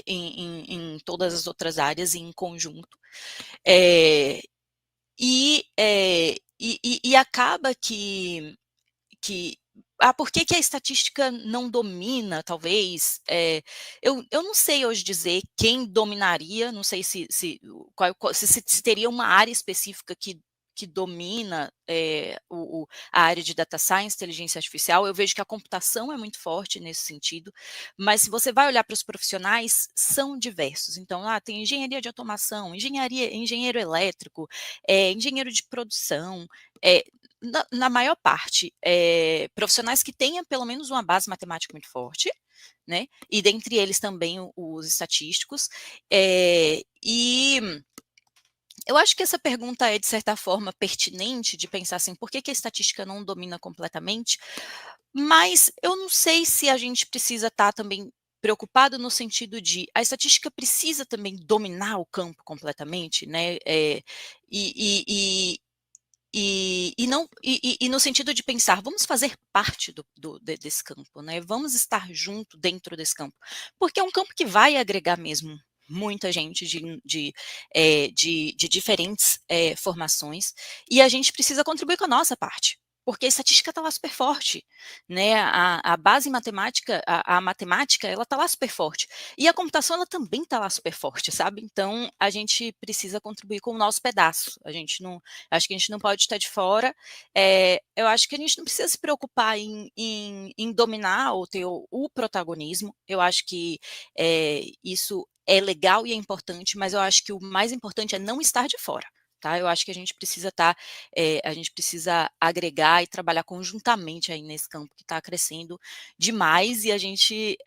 em todas as outras áreas em conjunto. E acaba que por que a estatística não domina, talvez? Eu não sei hoje dizer quem dominaria, não sei se teria uma área específica que domina a área de data science, inteligência artificial. Eu vejo que a computação é muito forte nesse sentido, mas se você vai olhar para os profissionais, são diversos. Então, tem engenharia de automação, engenheiro elétrico, engenheiro de produção, na maior parte, profissionais que tenham pelo menos uma base matemática muito forte, né? E dentre eles também os estatísticos. E eu acho que essa pergunta é, de certa forma, pertinente de pensar assim, por que a estatística não domina completamente? Mas eu não sei se a gente precisa estar também preocupado no sentido de a estatística precisa também dominar o campo completamente, né? e no sentido de pensar, vamos fazer parte desse campo, né? Vamos estar junto dentro desse campo, porque é um campo que vai agregar mesmo muita gente de diferentes formações, e a gente precisa contribuir com a nossa parte, porque a estatística está lá super forte, né? A base matemática, a matemática, ela está lá super forte, e a computação, ela também está lá super forte, sabe? Então, a gente precisa contribuir com o nosso pedaço, acho que a gente não pode estar de fora, eu acho que a gente não precisa se preocupar em dominar ou ter o protagonismo, eu acho que isso é legal e é importante, mas eu acho que o mais importante é não estar de fora. Tá? Eu acho que a gente precisa a gente precisa agregar e trabalhar conjuntamente aí nesse campo que está crescendo demais, e a gente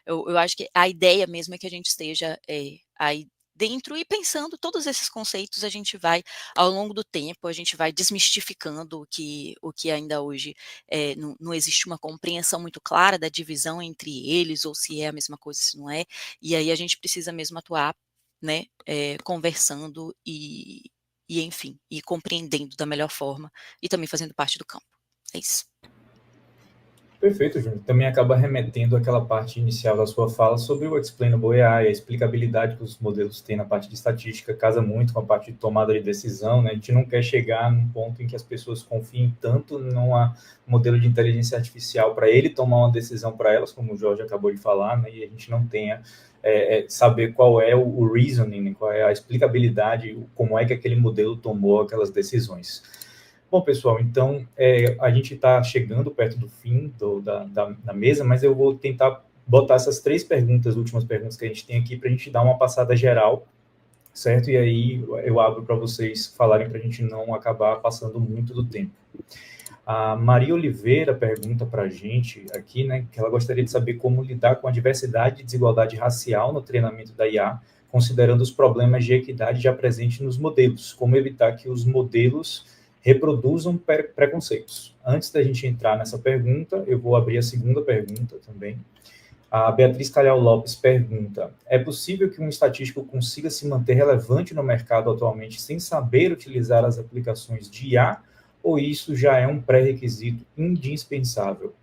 eu acho que a ideia mesmo é que a gente esteja aí dentro e pensando todos esses conceitos. A gente vai, ao longo do tempo, a gente vai desmistificando o que ainda hoje não existe uma compreensão muito clara da divisão entre eles, ou se é a mesma coisa, se não é, e aí a gente precisa mesmo atuar, né, conversando enfim, e compreendendo da melhor forma, e também fazendo parte do campo. É isso. Perfeito, Júnior. Também acaba remetendo àquela parte inicial da sua fala sobre o explainable AI, a explicabilidade que os modelos têm na parte de estatística, casa muito com a parte de tomada de decisão, né? A gente não quer chegar num ponto em que as pessoas confiem tanto num modelo de inteligência artificial para ele tomar uma decisão para elas, como o Jorge acabou de falar, né? E a gente não tenha saber qual é o reasoning, né? Qual é a explicabilidade, como é que aquele modelo tomou aquelas decisões. Bom, pessoal, então a gente está chegando perto do fim da mesa, mas eu vou tentar botar essas 3 perguntas, últimas perguntas que a gente tem aqui, para a gente dar uma passada geral, certo? E aí eu abro para vocês falarem, para a gente não acabar passando muito do tempo. A Maria Oliveira pergunta para a gente aqui, né, que ela gostaria de saber como lidar com a diversidade e desigualdade racial no treinamento da IA, considerando os problemas de equidade já presentes nos modelos, como evitar que os modelos reproduzam preconceitos. Antes da gente entrar nessa pergunta, eu vou abrir a segunda pergunta também. A Beatriz Calhau Lopes pergunta: é possível que um estatístico consiga se manter relevante no mercado atualmente sem saber utilizar as aplicações de IA, ou isso já é um pré-requisito indispensável?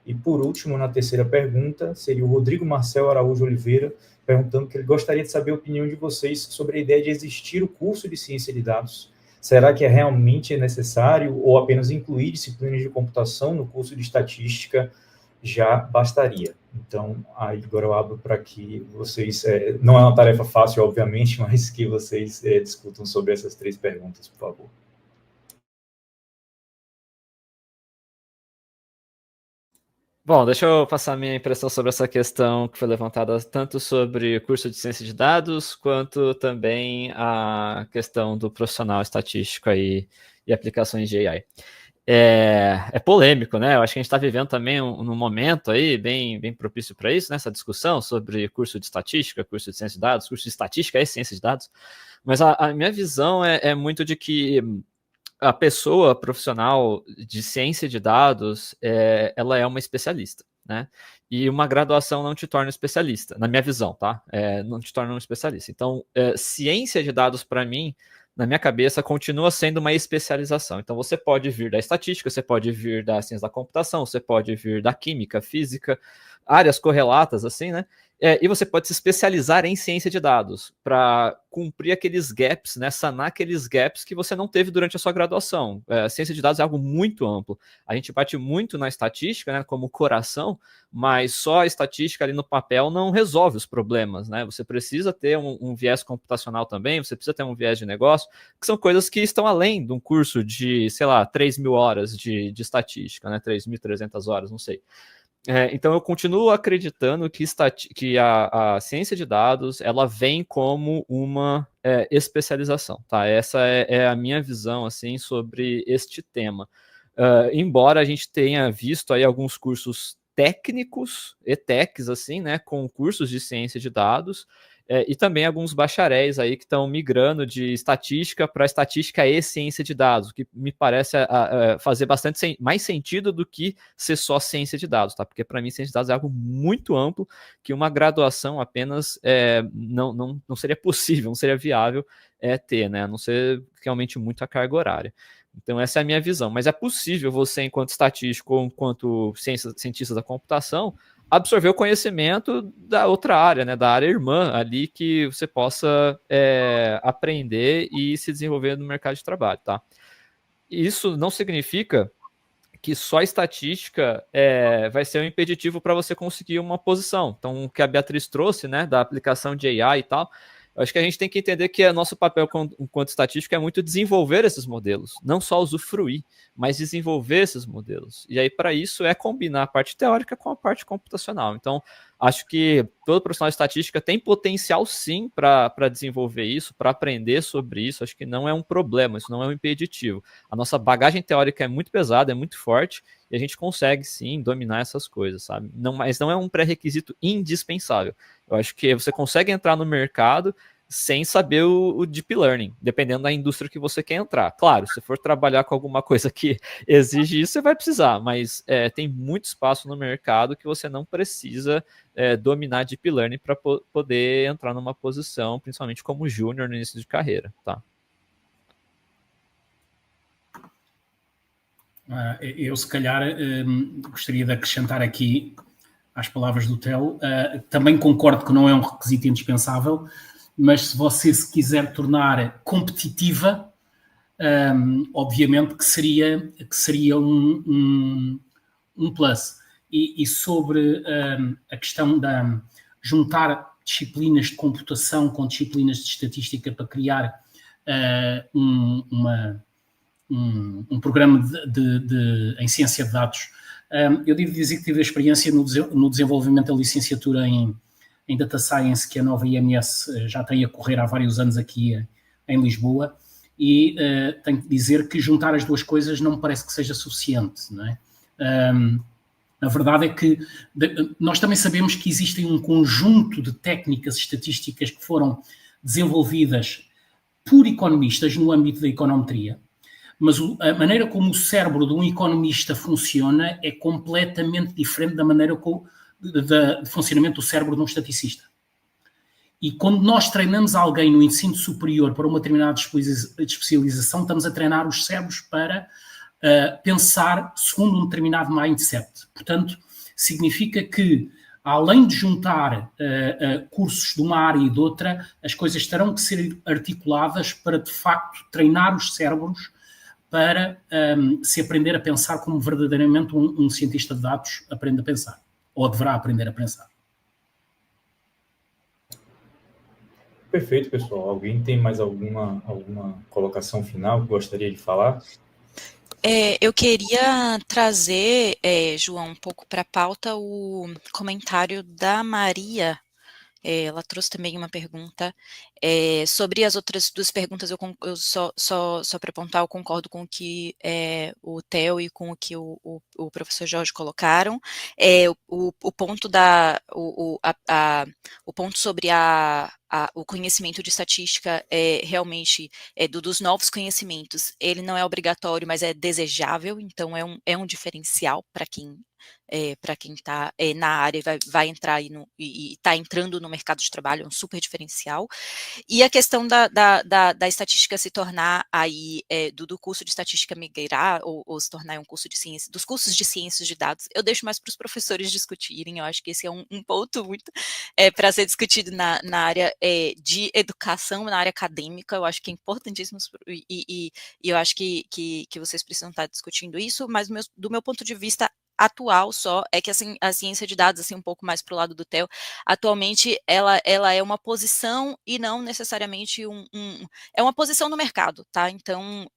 E, por último, na terceira pergunta, seria o Rodrigo Marcel Araújo Oliveira, perguntando que ele gostaria de saber a opinião de vocês sobre a ideia de existir o curso de ciência de dados. Será que realmente necessário, ou apenas incluir disciplinas de computação no curso de estatística já bastaria? Então, aí agora eu abro para que vocês, não é uma tarefa fácil, obviamente, mas que vocês discutam sobre essas 3 perguntas, por favor. Bom, deixa eu passar minha impressão sobre essa questão que foi levantada tanto sobre o curso de ciência de dados, quanto também a questão do profissional estatístico aí e aplicações de AI. É polêmico, né? Eu acho que a gente está vivendo também num momento aí bem propício para isso, né? Essa discussão sobre curso de estatística, curso de ciência de dados, curso de estatística e ciência de dados. Mas a minha visão é muito de que a pessoa profissional de ciência de dados, ela é uma especialista, né? E uma graduação não te torna especialista, na minha visão, tá? Não te torna um especialista. Então, ciência de dados, para mim, na minha cabeça, continua sendo uma especialização. Então, você pode vir da estatística, você pode vir da ciência da computação, você pode vir da química, física, áreas correlatas, assim, né? E você pode se especializar em ciência de dados para cumprir aqueles gaps, né, sanar aqueles gaps que você não teve durante a sua graduação. Ciência de dados é algo muito amplo. A gente bate muito na estatística, né, como coração, mas só a estatística ali no papel não resolve os problemas, né? Você precisa ter um viés computacional também, você precisa ter um viés de negócio, que são coisas que estão além de um curso de, sei lá, 3.000 horas de estatística, né, 3.300 horas, não sei. Então, eu continuo acreditando que a ciência de dados ela vem como uma especialização, tá? Essa é a minha visão assim, sobre este tema. Embora a gente tenha visto aí alguns cursos técnicos, ETECs, assim, né, com cursos de ciência de dados, e também alguns bacharéis aí que estão migrando de estatística para estatística e ciência de dados, que me parece fazer bastante mais sentido do que ser só ciência de dados, tá? Porque para mim ciência de dados é algo muito amplo que uma graduação apenas não seria possível, não seria viável ter, né? A não ser realmente muita carga horária. Então essa é a minha visão, mas é possível você, enquanto estatístico ou enquanto cientista da computação, absorver o conhecimento da outra área, né, da área irmã ali, que você possa aprender e se desenvolver no mercado de trabalho, tá? Isso não significa que só estatística vai ser um impeditivo para você conseguir uma posição. Então, o que a Beatriz trouxe, né, da aplicação de AI e tal, eu acho que a gente tem que entender que nosso papel enquanto estatístico é muito desenvolver esses modelos, não só usufruir, mas desenvolver esses modelos. E aí, para isso, combinar a parte teórica com a parte computacional. Então, acho que todo profissional de estatística tem potencial, sim, para desenvolver isso, para aprender sobre isso. Acho que não é um problema, isso não é um impeditivo. A nossa bagagem teórica é muito pesada, é muito forte, e a gente consegue, sim, dominar essas coisas, sabe? Mas não é um pré-requisito indispensável. Eu acho que você consegue entrar no mercado sem saber o Deep Learning, dependendo da indústria que você quer entrar. Claro, se for trabalhar com alguma coisa que exige isso, você vai precisar, mas tem muito espaço no mercado que você não precisa dominar Deep Learning para poder entrar numa posição, principalmente como júnior no início de carreira, tá? Eu, se calhar, gostaria de acrescentar aqui às palavras do Theo. Também concordo que não é um requisito indispensável, mas se você se quiser tornar competitiva, obviamente que seria um plus. E sobre a questão de juntar disciplinas de computação com disciplinas de estatística para criar um programa em ciência de dados. Eu devo dizer que tive a experiência no desenvolvimento da licenciatura em Data Science, que a nova IMS já tem a correr há vários anos aqui em Lisboa, e tenho que dizer que juntar as duas coisas não me parece que seja suficiente, não é? A verdade é que nós também sabemos que existem um conjunto de técnicas estatísticas que foram desenvolvidas por economistas no âmbito da econometria, mas a maneira como o cérebro de um economista funciona é completamente diferente da maneira de funcionamento do cérebro de um estaticista. E quando nós treinamos alguém no ensino superior para uma determinada especialização, estamos a treinar os cérebros para pensar segundo um determinado mindset. Portanto, significa que, além de juntar cursos de uma área e de outra, as coisas terão que ser articuladas para, de facto, treinar os cérebros para se aprender a pensar como verdadeiramente um cientista de dados aprende a pensar, ou deverá aprender a pensar. Perfeito, pessoal. Alguém tem mais alguma colocação final que gostaria de falar? Eu queria trazer, João, um pouco para a pauta o comentário da Maria. Ela trouxe também uma pergunta sobre as outras duas perguntas. Eu só para apontar, eu concordo com o que o Theo e com o que o professor Jorge colocaram. O ponto o ponto sobre o conhecimento de estatística realmente dos novos conhecimentos. Ele não é obrigatório, mas é desejável. Então é um diferencial para quem está na área e vai entrar e está entrando no mercado de trabalho, é um super diferencial. E a questão da estatística se tornar aí, do curso de estatística migrar, ou se tornar um curso de ciência, dos cursos de ciências de dados, eu deixo mais para os professores discutirem. Eu acho que esse é um ponto muito para ser discutido na área de educação, na área acadêmica. Eu acho que é importantíssimo, e eu acho que vocês precisam estar discutindo isso, mas do meu ponto de vista atual só, é que assim, a ciência de dados, assim, um pouco mais para o lado do Theo, atualmente ela é uma posição e não necessariamente é uma posição no mercado, tá? Então,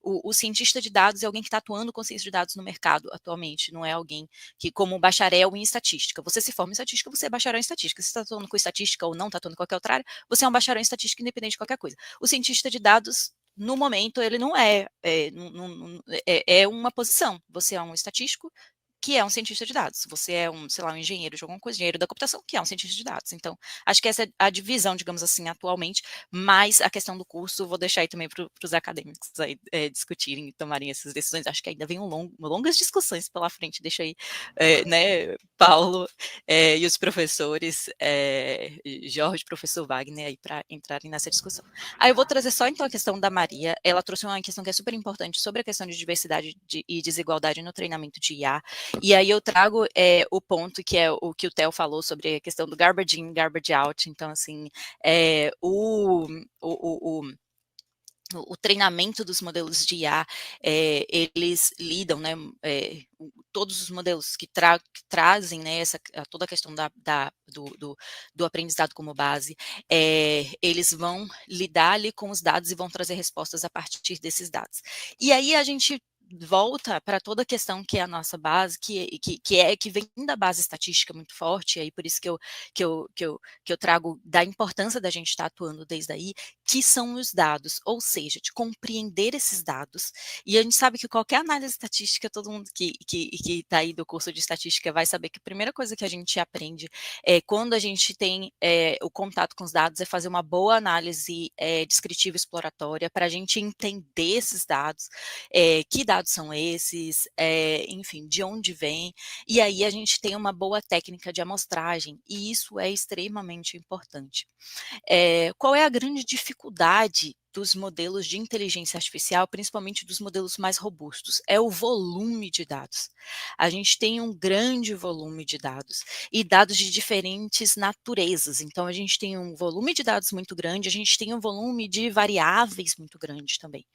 o cientista de dados é alguém que está atuando com ciência de dados no mercado atualmente, não é alguém que, como bacharel em estatística, você se forma em estatística, você é bacharel em estatística, se está atuando com estatística ou não está atuando em qualquer outra área, você é um bacharel em estatística independente de qualquer coisa. O cientista de dados, no momento, ele não é uma posição. Você é um estatístico que é um cientista de dados. Você é um, sei lá, um engenheiro de alguma coisa, engenheiro da computação, que é um cientista de dados. Então, acho que essa é a divisão, digamos assim, atualmente, mas a questão do curso, vou deixar aí também para os acadêmicos aí, discutirem e tomarem essas decisões. Acho que ainda vem longas discussões pela frente, deixa aí, né, Paulo e os professores, Jorge, professor Wagner, aí para entrarem nessa discussão. Aí eu vou trazer só então a questão da Maria, ela trouxe uma questão que é super importante sobre a questão de diversidade e desigualdade no treinamento de IA, e aí eu trago o ponto que é o que o Theo falou sobre a questão do garbage in, garbage out. Então, assim, o treinamento dos modelos de IA, eles lidam, né, todos os modelos que trazem, né, toda a questão do aprendizado como base, eles vão lidar ali com os dados e vão trazer respostas a partir desses dados. E aí a gente volta para toda a questão que é a nossa base, que vem da base estatística muito forte, e aí por isso que eu trago da importância da gente estar atuando desde aí, que são os dados, ou seja, de compreender esses dados. E a gente sabe que qualquer análise estatística, todo mundo que está aí do curso de estatística vai saber que a primeira coisa que a gente aprende quando a gente tem o contato com os dados é fazer uma boa análise descritiva exploratória para a gente entender esses dados, que dados são esses, enfim, de onde vem, e aí a gente tem uma boa técnica de amostragem, e isso é extremamente importante. Qual é a grande dificuldade dos modelos de inteligência artificial, principalmente dos modelos mais robustos? É o volume de dados. A gente tem um grande volume de dados, e dados de diferentes naturezas. Então, a gente tem um volume de dados muito grande, a gente tem um volume de variáveis muito grande também.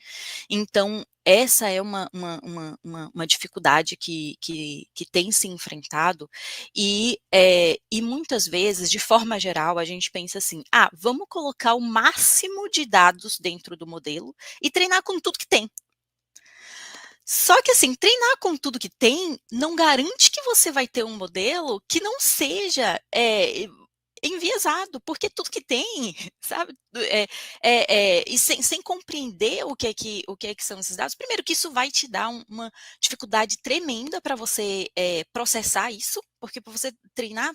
Então, essa é uma dificuldade que tem se enfrentado, e muitas vezes, de forma geral, a gente pensa assim, vamos colocar o máximo de dados dentro do modelo e treinar com tudo que tem. Só que assim, treinar com tudo que tem não garante que você vai ter um modelo que não seja enviesado, porque tudo que tem, sabe, e sem compreender o que é que são esses dados, primeiro que isso vai te dar uma dificuldade tremenda para você processar isso, porque para você treinar,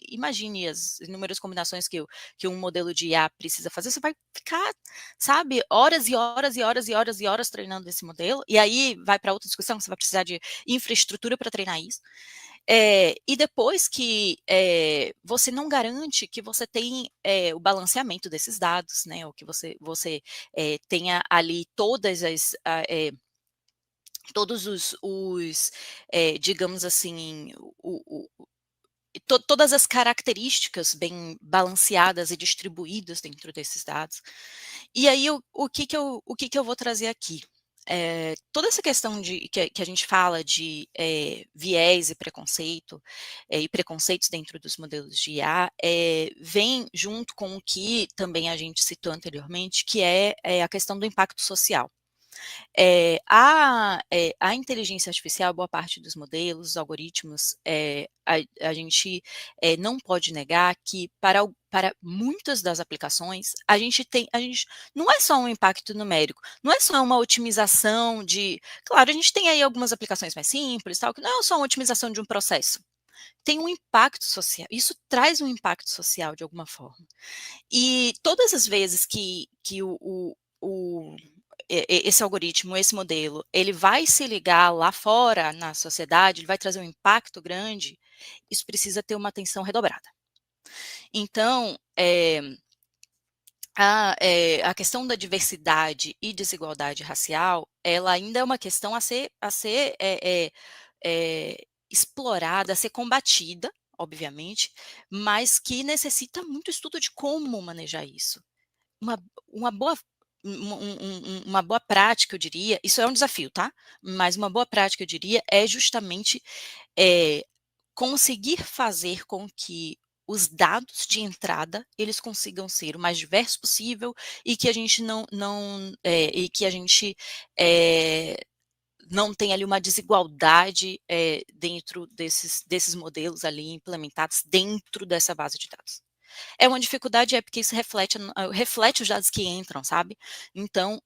imagine as inúmeras combinações que um modelo de IA precisa fazer, você vai ficar, sabe, horas e horas e horas e horas e horas treinando esse modelo, e aí vai para outra discussão, você vai precisar de infraestrutura para treinar isso. E depois que você não garante que você tem o balanceamento desses dados, né, ou que você tenha ali todas todos os digamos assim, todas as características bem balanceadas e distribuídas dentro desses dados. E aí, o que eu vou trazer aqui? Toda essa questão que a gente fala de viés e preconceito, e preconceitos dentro dos modelos de IA, vem junto com o que também a gente citou anteriormente, que é a questão do impacto social. A inteligência artificial, boa parte dos modelos, os algoritmos, a gente não pode negar que para muitas das aplicações, a gente não é só um impacto numérico, não é só uma otimização claro, a gente tem aí algumas aplicações mais simples, tal, que não é só uma otimização de um processo, tem um impacto social, isso traz um impacto social de alguma forma. E todas as vezes que esse algoritmo, esse modelo, ele vai se ligar lá fora na sociedade, ele vai trazer um impacto grande, isso precisa ter uma atenção redobrada. Então, a questão da diversidade e desigualdade racial, ela ainda é uma questão a ser explorada, a ser combatida, obviamente, mas que necessita muito estudo de como manejar isso. Uma boa prática, eu diria, isso é um desafio, tá? Mas uma boa prática, eu diria, é justamente conseguir fazer com que os dados de entrada, eles consigam ser o mais diverso possível e que a gente não tenha ali uma desigualdade dentro desses modelos ali implementados dentro dessa base de dados. É uma dificuldade, porque isso reflete os dados que entram, sabe? Então,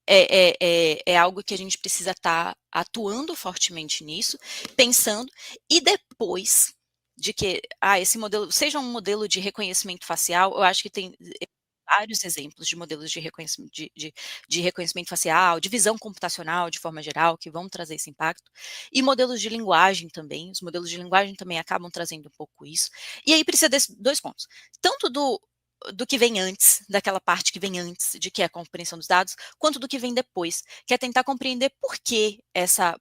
é algo que a gente precisa estar atuando fortemente nisso, pensando, e depois de que esse modelo, seja um modelo de reconhecimento facial, eu acho que tem vários exemplos de modelos de reconhecimento facial, de visão computacional de forma geral, que vão trazer esse impacto, e modelos de linguagem também, os modelos de linguagem também acabam trazendo um pouco isso, e aí precisa desses 2 pontos, tanto do que vem antes, daquela parte que vem antes, de que é a compreensão dos dados, quanto do que vem depois, que é tentar compreender por que essa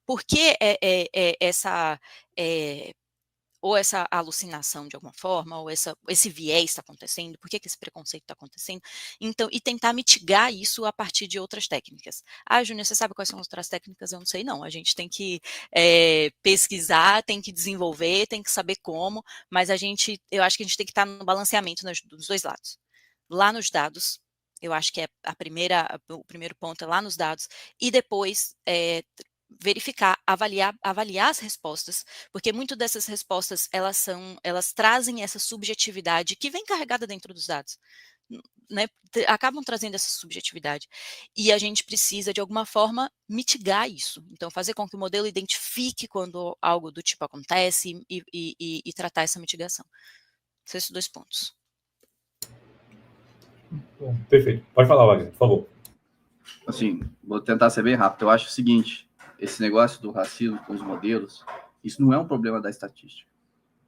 ou essa alucinação de alguma forma, ou esse viés está acontecendo, por que esse preconceito está acontecendo, então, e tentar mitigar isso a partir de outras técnicas. Júnior, você sabe quais são as outras técnicas? Eu não sei não, a gente tem que pesquisar, tem que desenvolver, tem que saber como, mas eu acho que a gente tem que estar no balanceamento dos 2 lados. Lá nos dados, eu acho que é o primeiro ponto é lá nos dados, e depois verificar, avaliar as respostas, porque muito dessas respostas elas trazem essa subjetividade que vem carregada dentro dos dados, né? Acabam trazendo essa subjetividade, e a gente precisa de alguma forma mitigar isso, então fazer com que o modelo identifique quando algo do tipo acontece e tratar essa mitigação. São esses 2 pontos. Bom, perfeito. Pode falar, Wagner, por favor. Assim, vou tentar ser bem rápido. Eu acho o seguinte, esse negócio do racismo com os modelos, isso não é um problema da estatística.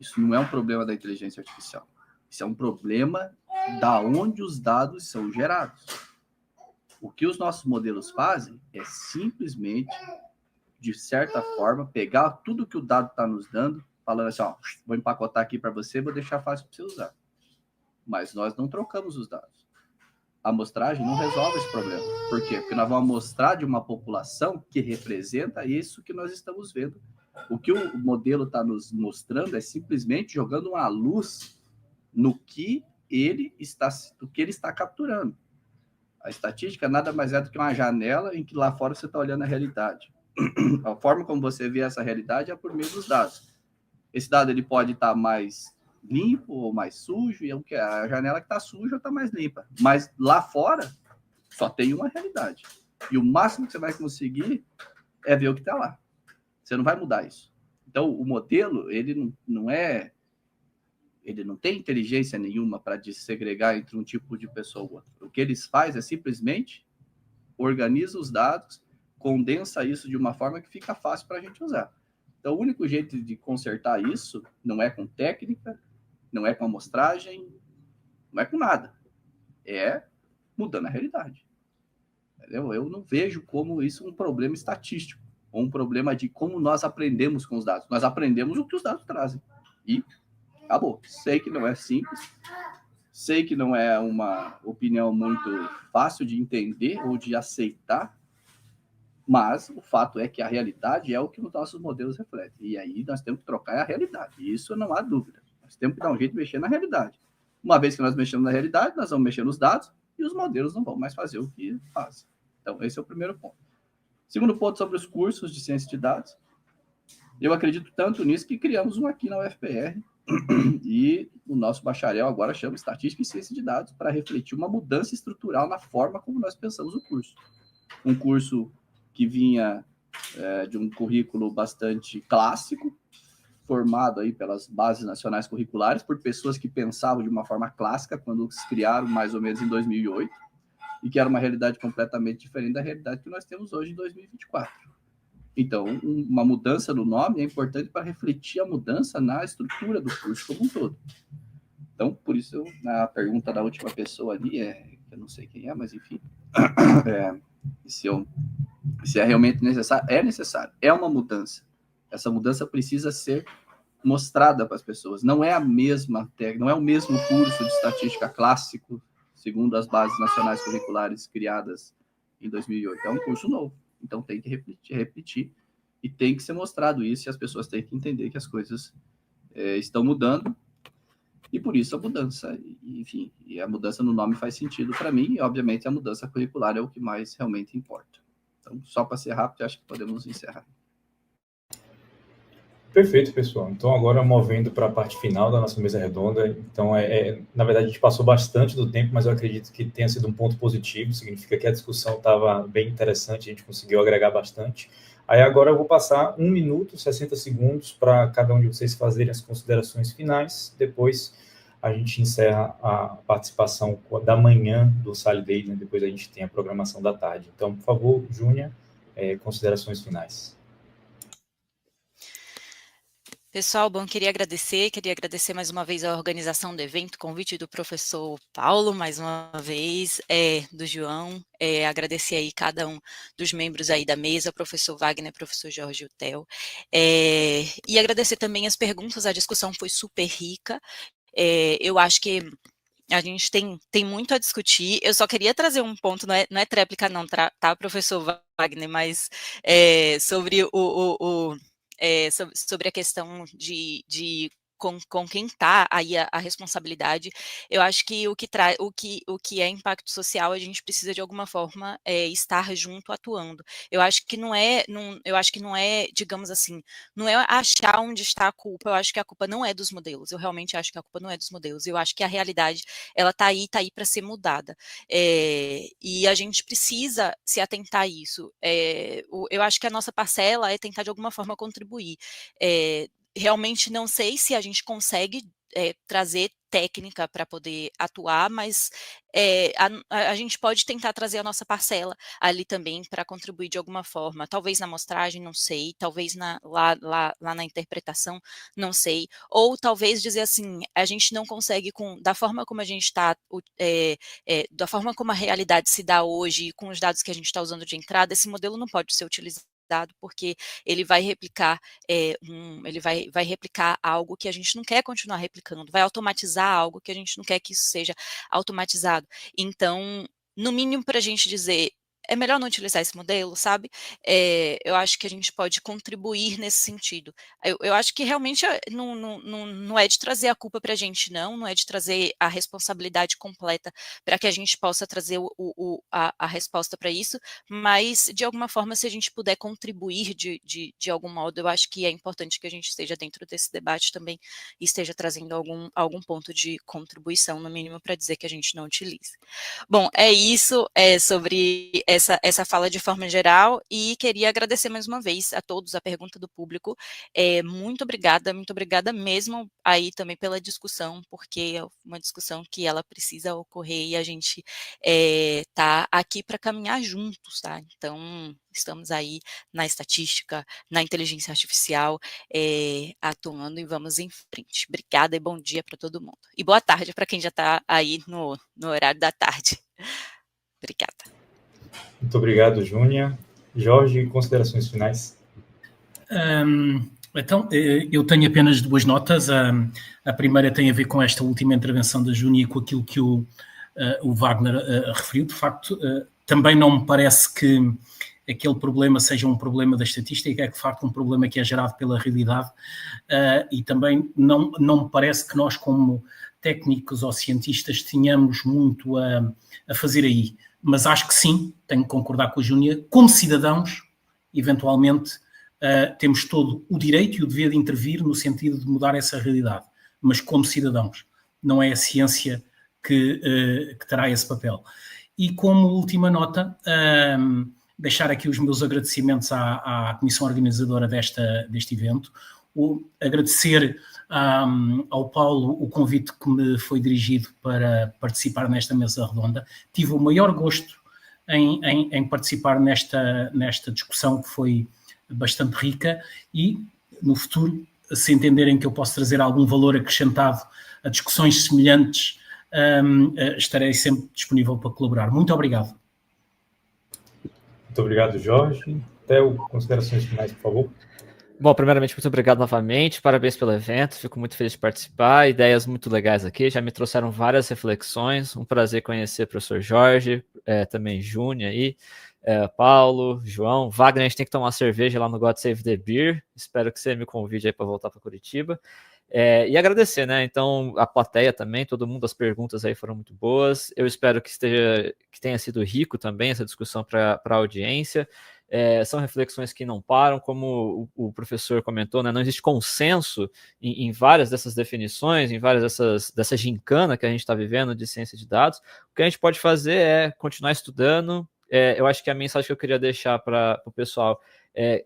Isso não é um problema da inteligência artificial. Isso é um problema da onde os dados são gerados. O que os nossos modelos fazem é simplesmente, de certa forma, pegar tudo que o dado está nos dando, falando assim, vou empacotar aqui para você, vou deixar fácil para você usar. Mas nós não trocamos os dados. A amostragem não resolve esse problema. Por quê? Porque nós vamos mostrar de uma população que representa isso que nós estamos vendo. O que o modelo está nos mostrando é simplesmente jogando uma luz no que ele está capturando. A estatística nada mais é do que uma janela em que lá fora você está olhando a realidade. A forma como você vê essa realidade é por meio dos dados. Esse dado ele pode estar mais limpo ou mais sujo, e a janela que está suja está mais limpa. Mas lá fora só tem uma realidade. E o máximo que você vai conseguir é ver o que está lá. Você não vai mudar isso. Então, o modelo, ele não tem inteligência nenhuma para segregar entre um tipo de pessoa ou outra. O que eles fazem é simplesmente organiza os dados, condensa isso de uma forma que fica fácil para a gente usar. Então, o único jeito de consertar isso não é com técnica, não é com amostragem, não é com nada. É mudando a realidade. Entendeu? Eu não vejo como isso um problema estatístico, ou um problema de como nós aprendemos com os dados. Nós aprendemos o que os dados trazem. E acabou. Sei que não é simples, sei que não é uma opinião muito fácil de entender ou de aceitar, mas o fato é que a realidade é o que os nossos modelos refletem. E aí nós temos que trocar a realidade. Isso não há dúvida. Nós temos que dar um jeito de mexer na realidade. Uma vez que nós mexemos na realidade, nós vamos mexer nos dados e os modelos não vão mais fazer o que fazem. Então, esse é o primeiro ponto. Segundo ponto, sobre os cursos de ciência de dados. Eu acredito tanto nisso que criamos um aqui na UFPR e o nosso bacharel agora chama Estatística e Ciência de Dados para refletir uma mudança estrutural na forma como nós pensamos o curso. Um curso que vinha de um currículo bastante clássico, formado aí pelas bases nacionais curriculares, por pessoas que pensavam de uma forma clássica quando se criaram mais ou menos em 2008, e que era uma realidade completamente diferente da realidade que nós temos hoje em 2024. Então, uma mudança no nome é importante para refletir a mudança na estrutura do curso como um todo. Então, por isso, na pergunta da última pessoa ali, eu não sei quem é, mas enfim, se é realmente necessário, é necessário, é uma mudança. Essa mudança precisa ser mostrada para as pessoas. Não é a mesma técnica, não é o mesmo curso de estatística clássico, segundo as bases nacionais curriculares criadas em 2008. É um curso novo, então tem que repetir e tem que ser mostrado isso, e as pessoas têm que entender que as coisas estão mudando, e por isso a mudança, enfim, e a mudança no nome faz sentido para mim, e obviamente a mudança curricular é o que mais realmente importa. Então, só para ser rápido, acho que podemos encerrar. Perfeito, pessoal. Então, agora movendo para a parte final da nossa mesa redonda. Então, na verdade, a gente passou bastante do tempo, mas eu acredito que tenha sido um ponto positivo. Significa que a discussão estava bem interessante, a gente conseguiu agregar bastante. Aí, agora eu vou passar 1 minuto, 60 segundos para cada um de vocês fazerem as considerações finais. Depois, a gente encerra a participação da manhã do Sally Day, né? Depois a gente tem a programação da tarde. Então, por favor, Júnia, considerações finais. Pessoal, bom, queria agradecer mais uma vez a organização do evento, convite do professor Paulo, mais uma vez, do João, agradecer aí cada um dos membros aí da mesa, professor Wagner, professor Jorge e o Theo, e agradecer também as perguntas, a discussão foi super rica, eu acho que a gente tem muito a discutir, eu só queria trazer um ponto, não é tréplica não, tá, professor Wagner, mas sobre sobre a questão de com quem está aí a responsabilidade, eu acho que o que é impacto social, a gente precisa de alguma forma estar junto atuando. Eu acho que não é, digamos assim, não é achar onde está a culpa, eu acho que a culpa não é dos modelos, eu realmente acho que a culpa não é dos modelos, eu acho que a realidade, ela tá aí para ser mudada. E a gente precisa se atentar a isso. Eu acho que a nossa parcela é tentar de alguma forma contribuir. Realmente não sei se a gente consegue trazer técnica para poder atuar, mas a gente pode tentar trazer a nossa parcela ali também para contribuir de alguma forma, talvez na amostragem, não sei, talvez lá na interpretação, não sei, ou talvez dizer assim, a gente não consegue, da forma como a gente está, da forma como a realidade se dá hoje, com os dados que a gente está usando de entrada, esse modelo não pode ser utilizado, porque ele vai replicar vai replicar algo que a gente não quer continuar replicando, vai automatizar algo que a gente não quer que isso seja automatizado. Então, no mínimo, para a gente dizer, é melhor não utilizar esse modelo, sabe? Eu acho que a gente pode contribuir nesse sentido. Eu acho que realmente não é de trazer a culpa para a gente, não é de trazer a responsabilidade completa para que a gente possa trazer a resposta para isso, mas, de alguma forma, se a gente puder contribuir de algum modo, eu acho que é importante que a gente esteja dentro desse debate também e esteja trazendo algum ponto de contribuição, no mínimo, para dizer que a gente não utilize. Bom, é isso, sobre essa fala de forma geral, e queria agradecer mais uma vez a todos a pergunta do público. Muito obrigada mesmo aí também pela discussão, porque é uma discussão que ela precisa ocorrer e a gente tá aqui para caminhar juntos, tá? Então, estamos aí na estatística, na inteligência artificial, atuando, e vamos em frente. Obrigada e bom dia para todo mundo. E boa tarde para quem já está aí no horário da tarde. Obrigada. Muito obrigado, Júnia. Jorge, considerações finais? Então, eu tenho apenas 2 notas. A primeira tem a ver com esta última intervenção da Júnia e com aquilo que o Wagner referiu. De facto, também não me parece que aquele problema seja um problema da estatística, é de facto um problema que é gerado pela realidade, e também não me parece que nós, como técnicos ou cientistas, tenhamos muito a fazer aí. Mas acho que sim, tenho que concordar com a Júnia, como cidadãos, eventualmente, temos todo o direito e o dever de intervir no sentido de mudar essa realidade, mas como cidadãos, não é a ciência que terá esse papel. E como última nota, deixar aqui os meus agradecimentos à comissão organizadora deste evento, agradecer ao Paulo o convite que me foi dirigido para participar nesta mesa redonda. Tive o maior gosto em participar nesta discussão, que foi bastante rica, e no futuro, se entenderem que eu posso trazer algum valor acrescentado a discussões semelhantes, estarei sempre disponível para colaborar. Muito obrigado. Muito obrigado, Jorge. Theo, considerações finais, por favor. Bom, primeiramente, muito obrigado novamente, parabéns pelo evento, fico muito feliz de participar, ideias muito legais aqui, já me trouxeram várias reflexões, um prazer conhecer o professor Jorge, também Júnia aí, Paulo, João, Wagner, a gente tem que tomar uma cerveja lá no God Save the Beer, espero que você me convide aí para voltar para Curitiba, e agradecer, né, então, a plateia também, todo mundo, as perguntas aí foram muito boas, eu espero que tenha sido rico também essa discussão para a audiência. são reflexões que não param, como o professor comentou, né? Não existe consenso em várias dessas definições, em várias dessa gincana que a gente está vivendo de ciência de dados. O que a gente pode fazer é continuar estudando. Eu acho que a mensagem que eu queria deixar para o pessoal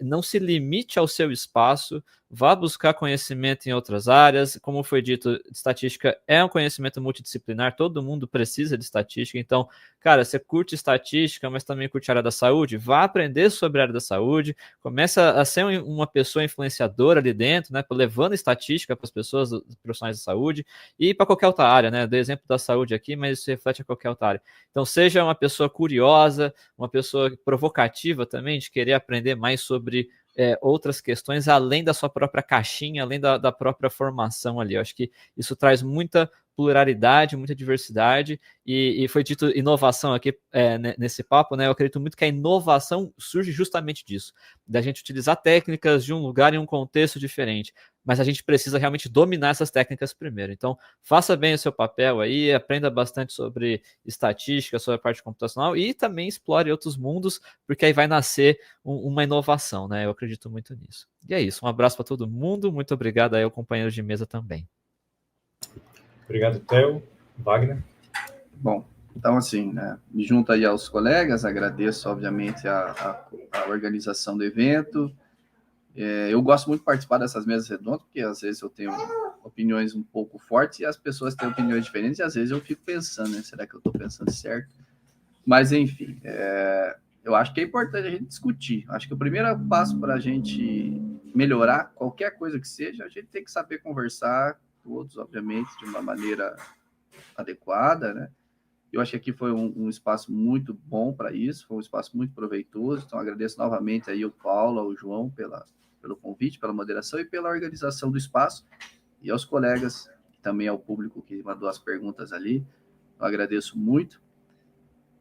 não se limite ao seu espaço, vá buscar conhecimento em outras áreas. Como foi dito, estatística é um conhecimento multidisciplinar, todo mundo precisa de estatística. Então, cara, você curte estatística, mas também curte a área da saúde, vá aprender sobre a área da saúde, começa a ser uma pessoa influenciadora ali dentro, né, levando estatística para as pessoas, os profissionais da saúde, e para qualquer outra área, né, dei exemplo da saúde aqui, mas isso reflete a qualquer outra área. Então, seja uma pessoa curiosa, uma pessoa provocativa também, de querer aprender mais sobre outras questões, além da sua própria caixinha, além da própria formação ali. Eu acho que isso traz muita pluralidade, muita diversidade, e foi dito inovação aqui nesse papo, né? Eu acredito muito que a inovação surge justamente disso, da gente utilizar técnicas de um lugar em um contexto diferente, mas a gente precisa realmente dominar essas técnicas primeiro. Então, faça bem o seu papel aí, aprenda bastante sobre estatística, sobre a parte computacional, e também explore outros mundos, porque aí vai nascer uma inovação, né? Eu acredito muito nisso. E é isso, um abraço para todo mundo, muito obrigado aí ao companheiro de mesa também. Obrigado, Theo. Wagner? Bom, então assim, né, me junto aí aos colegas, agradeço, obviamente, a organização do evento. Eu gosto muito de participar dessas mesas redondas, porque às vezes eu tenho opiniões um pouco fortes e as pessoas têm opiniões diferentes, e às vezes eu fico pensando, né, será que eu estou pensando certo? Mas, enfim, eu acho que é importante a gente discutir. Acho que o primeiro passo para a gente melhorar qualquer coisa que seja, a gente tem que saber conversar, todos, obviamente, de uma maneira adequada, né? Eu acho que aqui foi um espaço muito bom para isso, foi um espaço muito proveitoso, então agradeço novamente aí ao Paulo, ao João pelo convite, pela moderação e pela organização do espaço, e aos colegas, e também ao público que mandou as perguntas ali, eu agradeço muito.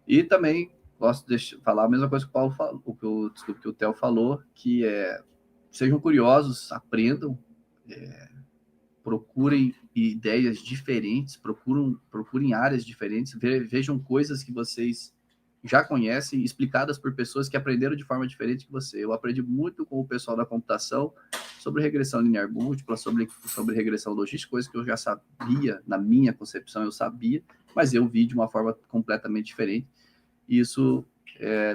E também gosto de falar a mesma coisa que o Paulo falou, que o Theo falou, que sejam curiosos, aprendam, procurem ideias diferentes, procurem áreas diferentes, vejam coisas que vocês já conhecem, explicadas por pessoas que aprenderam de forma diferente que você. Eu aprendi muito com o pessoal da computação sobre regressão linear múltipla, sobre regressão logística, coisas que eu já sabia, na minha concepção eu sabia, mas eu vi de uma forma completamente diferente. E isso,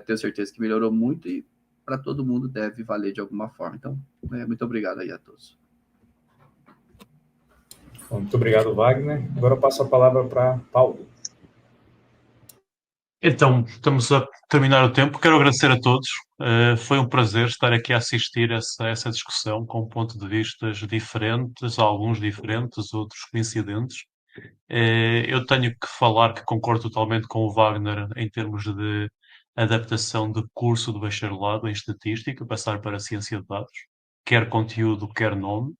tenho certeza que melhorou muito e para todo mundo deve valer de alguma forma. Então, muito obrigado aí a todos. Muito obrigado, Wagner. Agora eu passo a palavra para Paulo. Então, estamos a terminar o tempo. Quero agradecer a todos. Foi um prazer estar aqui a assistir a essa discussão com pontos de vista diferentes, alguns diferentes, outros coincidentes. Eu tenho que falar que concordo totalmente com o Wagner em termos de adaptação de curso de bacharelado em estatística, passar para a ciência de dados, quer conteúdo, quer nome.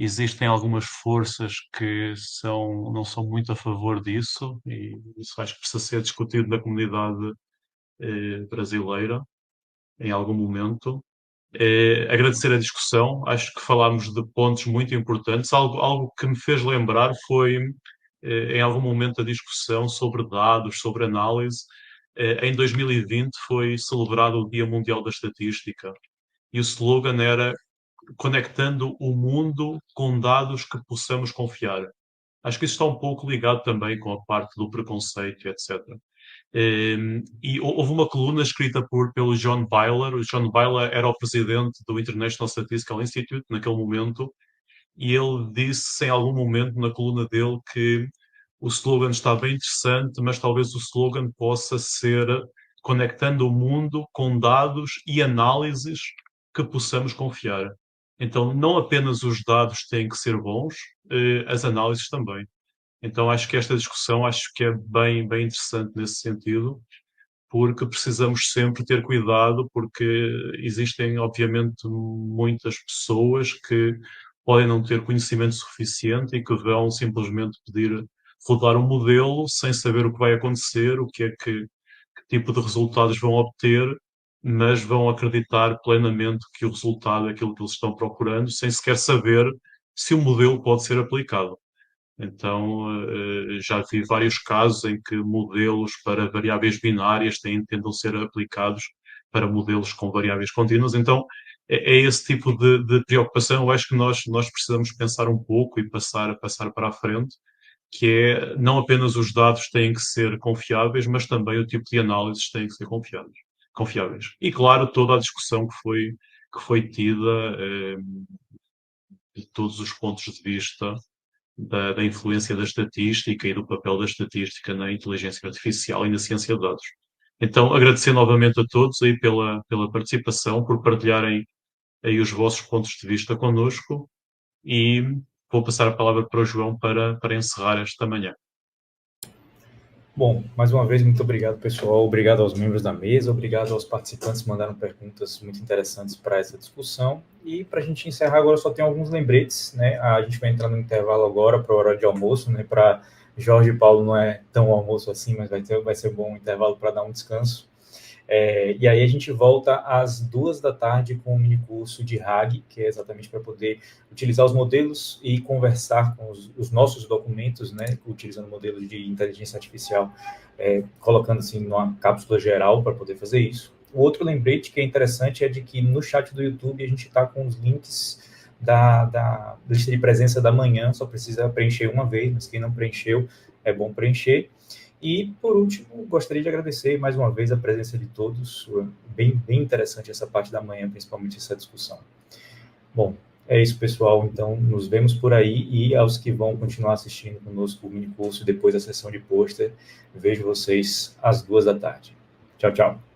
Existem algumas forças que não são muito a favor disso, e isso acho que precisa ser discutido na comunidade brasileira em algum momento. Agradecer a discussão, acho que falámos de pontos muito importantes. Algo que me fez lembrar foi, em algum momento da discussão sobre dados, sobre análise, em 2020 foi celebrado o Dia Mundial da Estatística e o slogan era conectando o mundo com dados que possamos confiar. Acho que isso está um pouco ligado também com a parte do preconceito, etc. E houve uma coluna escrita pelo John Byler. O John Byler era o presidente do International Statistical Institute naquele momento, e ele disse em algum momento na coluna dele que o slogan está bem interessante, mas talvez o slogan possa ser conectando o mundo com dados e análises que possamos confiar. Então, não apenas os dados têm que ser bons, as análises também. Então, acho que esta discussão acho que é bem, bem interessante nesse sentido, porque precisamos sempre ter cuidado, porque existem, obviamente, muitas pessoas que podem não ter conhecimento suficiente e que vão simplesmente pedir rodar um modelo sem saber o que vai acontecer, que tipo de resultados vão obter, mas vão acreditar plenamente que o resultado é aquilo que eles estão procurando, sem sequer saber se o modelo pode ser aplicado. Então, já vi vários casos em que modelos para variáveis binárias tentam ser aplicados para modelos com variáveis contínuas. Então, é esse tipo de preocupação. Eu acho que nós precisamos pensar um pouco e passar para a frente, que é não apenas os dados têm que ser confiáveis, mas também o tipo de análises têm que ser confiáveis. E, claro, toda a discussão que foi tida de todos os pontos de vista da influência da estatística e do papel da estatística na inteligência artificial e na ciência de dados. Então, agradecer novamente a todos aí pela participação, por partilharem aí os vossos pontos de vista connosco, e vou passar a palavra para o João para encerrar esta manhã. Bom, mais uma vez, muito obrigado, pessoal. Obrigado aos membros da mesa, obrigado aos participantes que mandaram perguntas muito interessantes para essa discussão. E para a gente encerrar agora, só tem alguns lembretes, né? A gente vai entrar no intervalo agora para o horário de almoço, né? Para Jorge e Paulo não é tão almoço assim, mas vai ser um bom intervalo para dar um descanso. E aí a gente volta às 14h com o minicurso de RAG, que é exatamente para poder utilizar os modelos e conversar com os nossos documentos, né, utilizando modelos de inteligência artificial, colocando assim numa cápsula geral para poder fazer isso. O outro lembrete que é interessante é de que no chat do YouTube a gente está com os links da lista de presença da manhã, só precisa preencher uma vez, mas quem não preencheu é bom preencher. E, por último, gostaria de agradecer mais uma vez a presença de todos. Bem interessante essa parte da manhã, principalmente essa discussão. Bom, é isso, pessoal. Então, nos vemos por aí, e aos que vão continuar assistindo conosco o minicurso depois da sessão de pôster, vejo vocês às 14h. Tchau, tchau.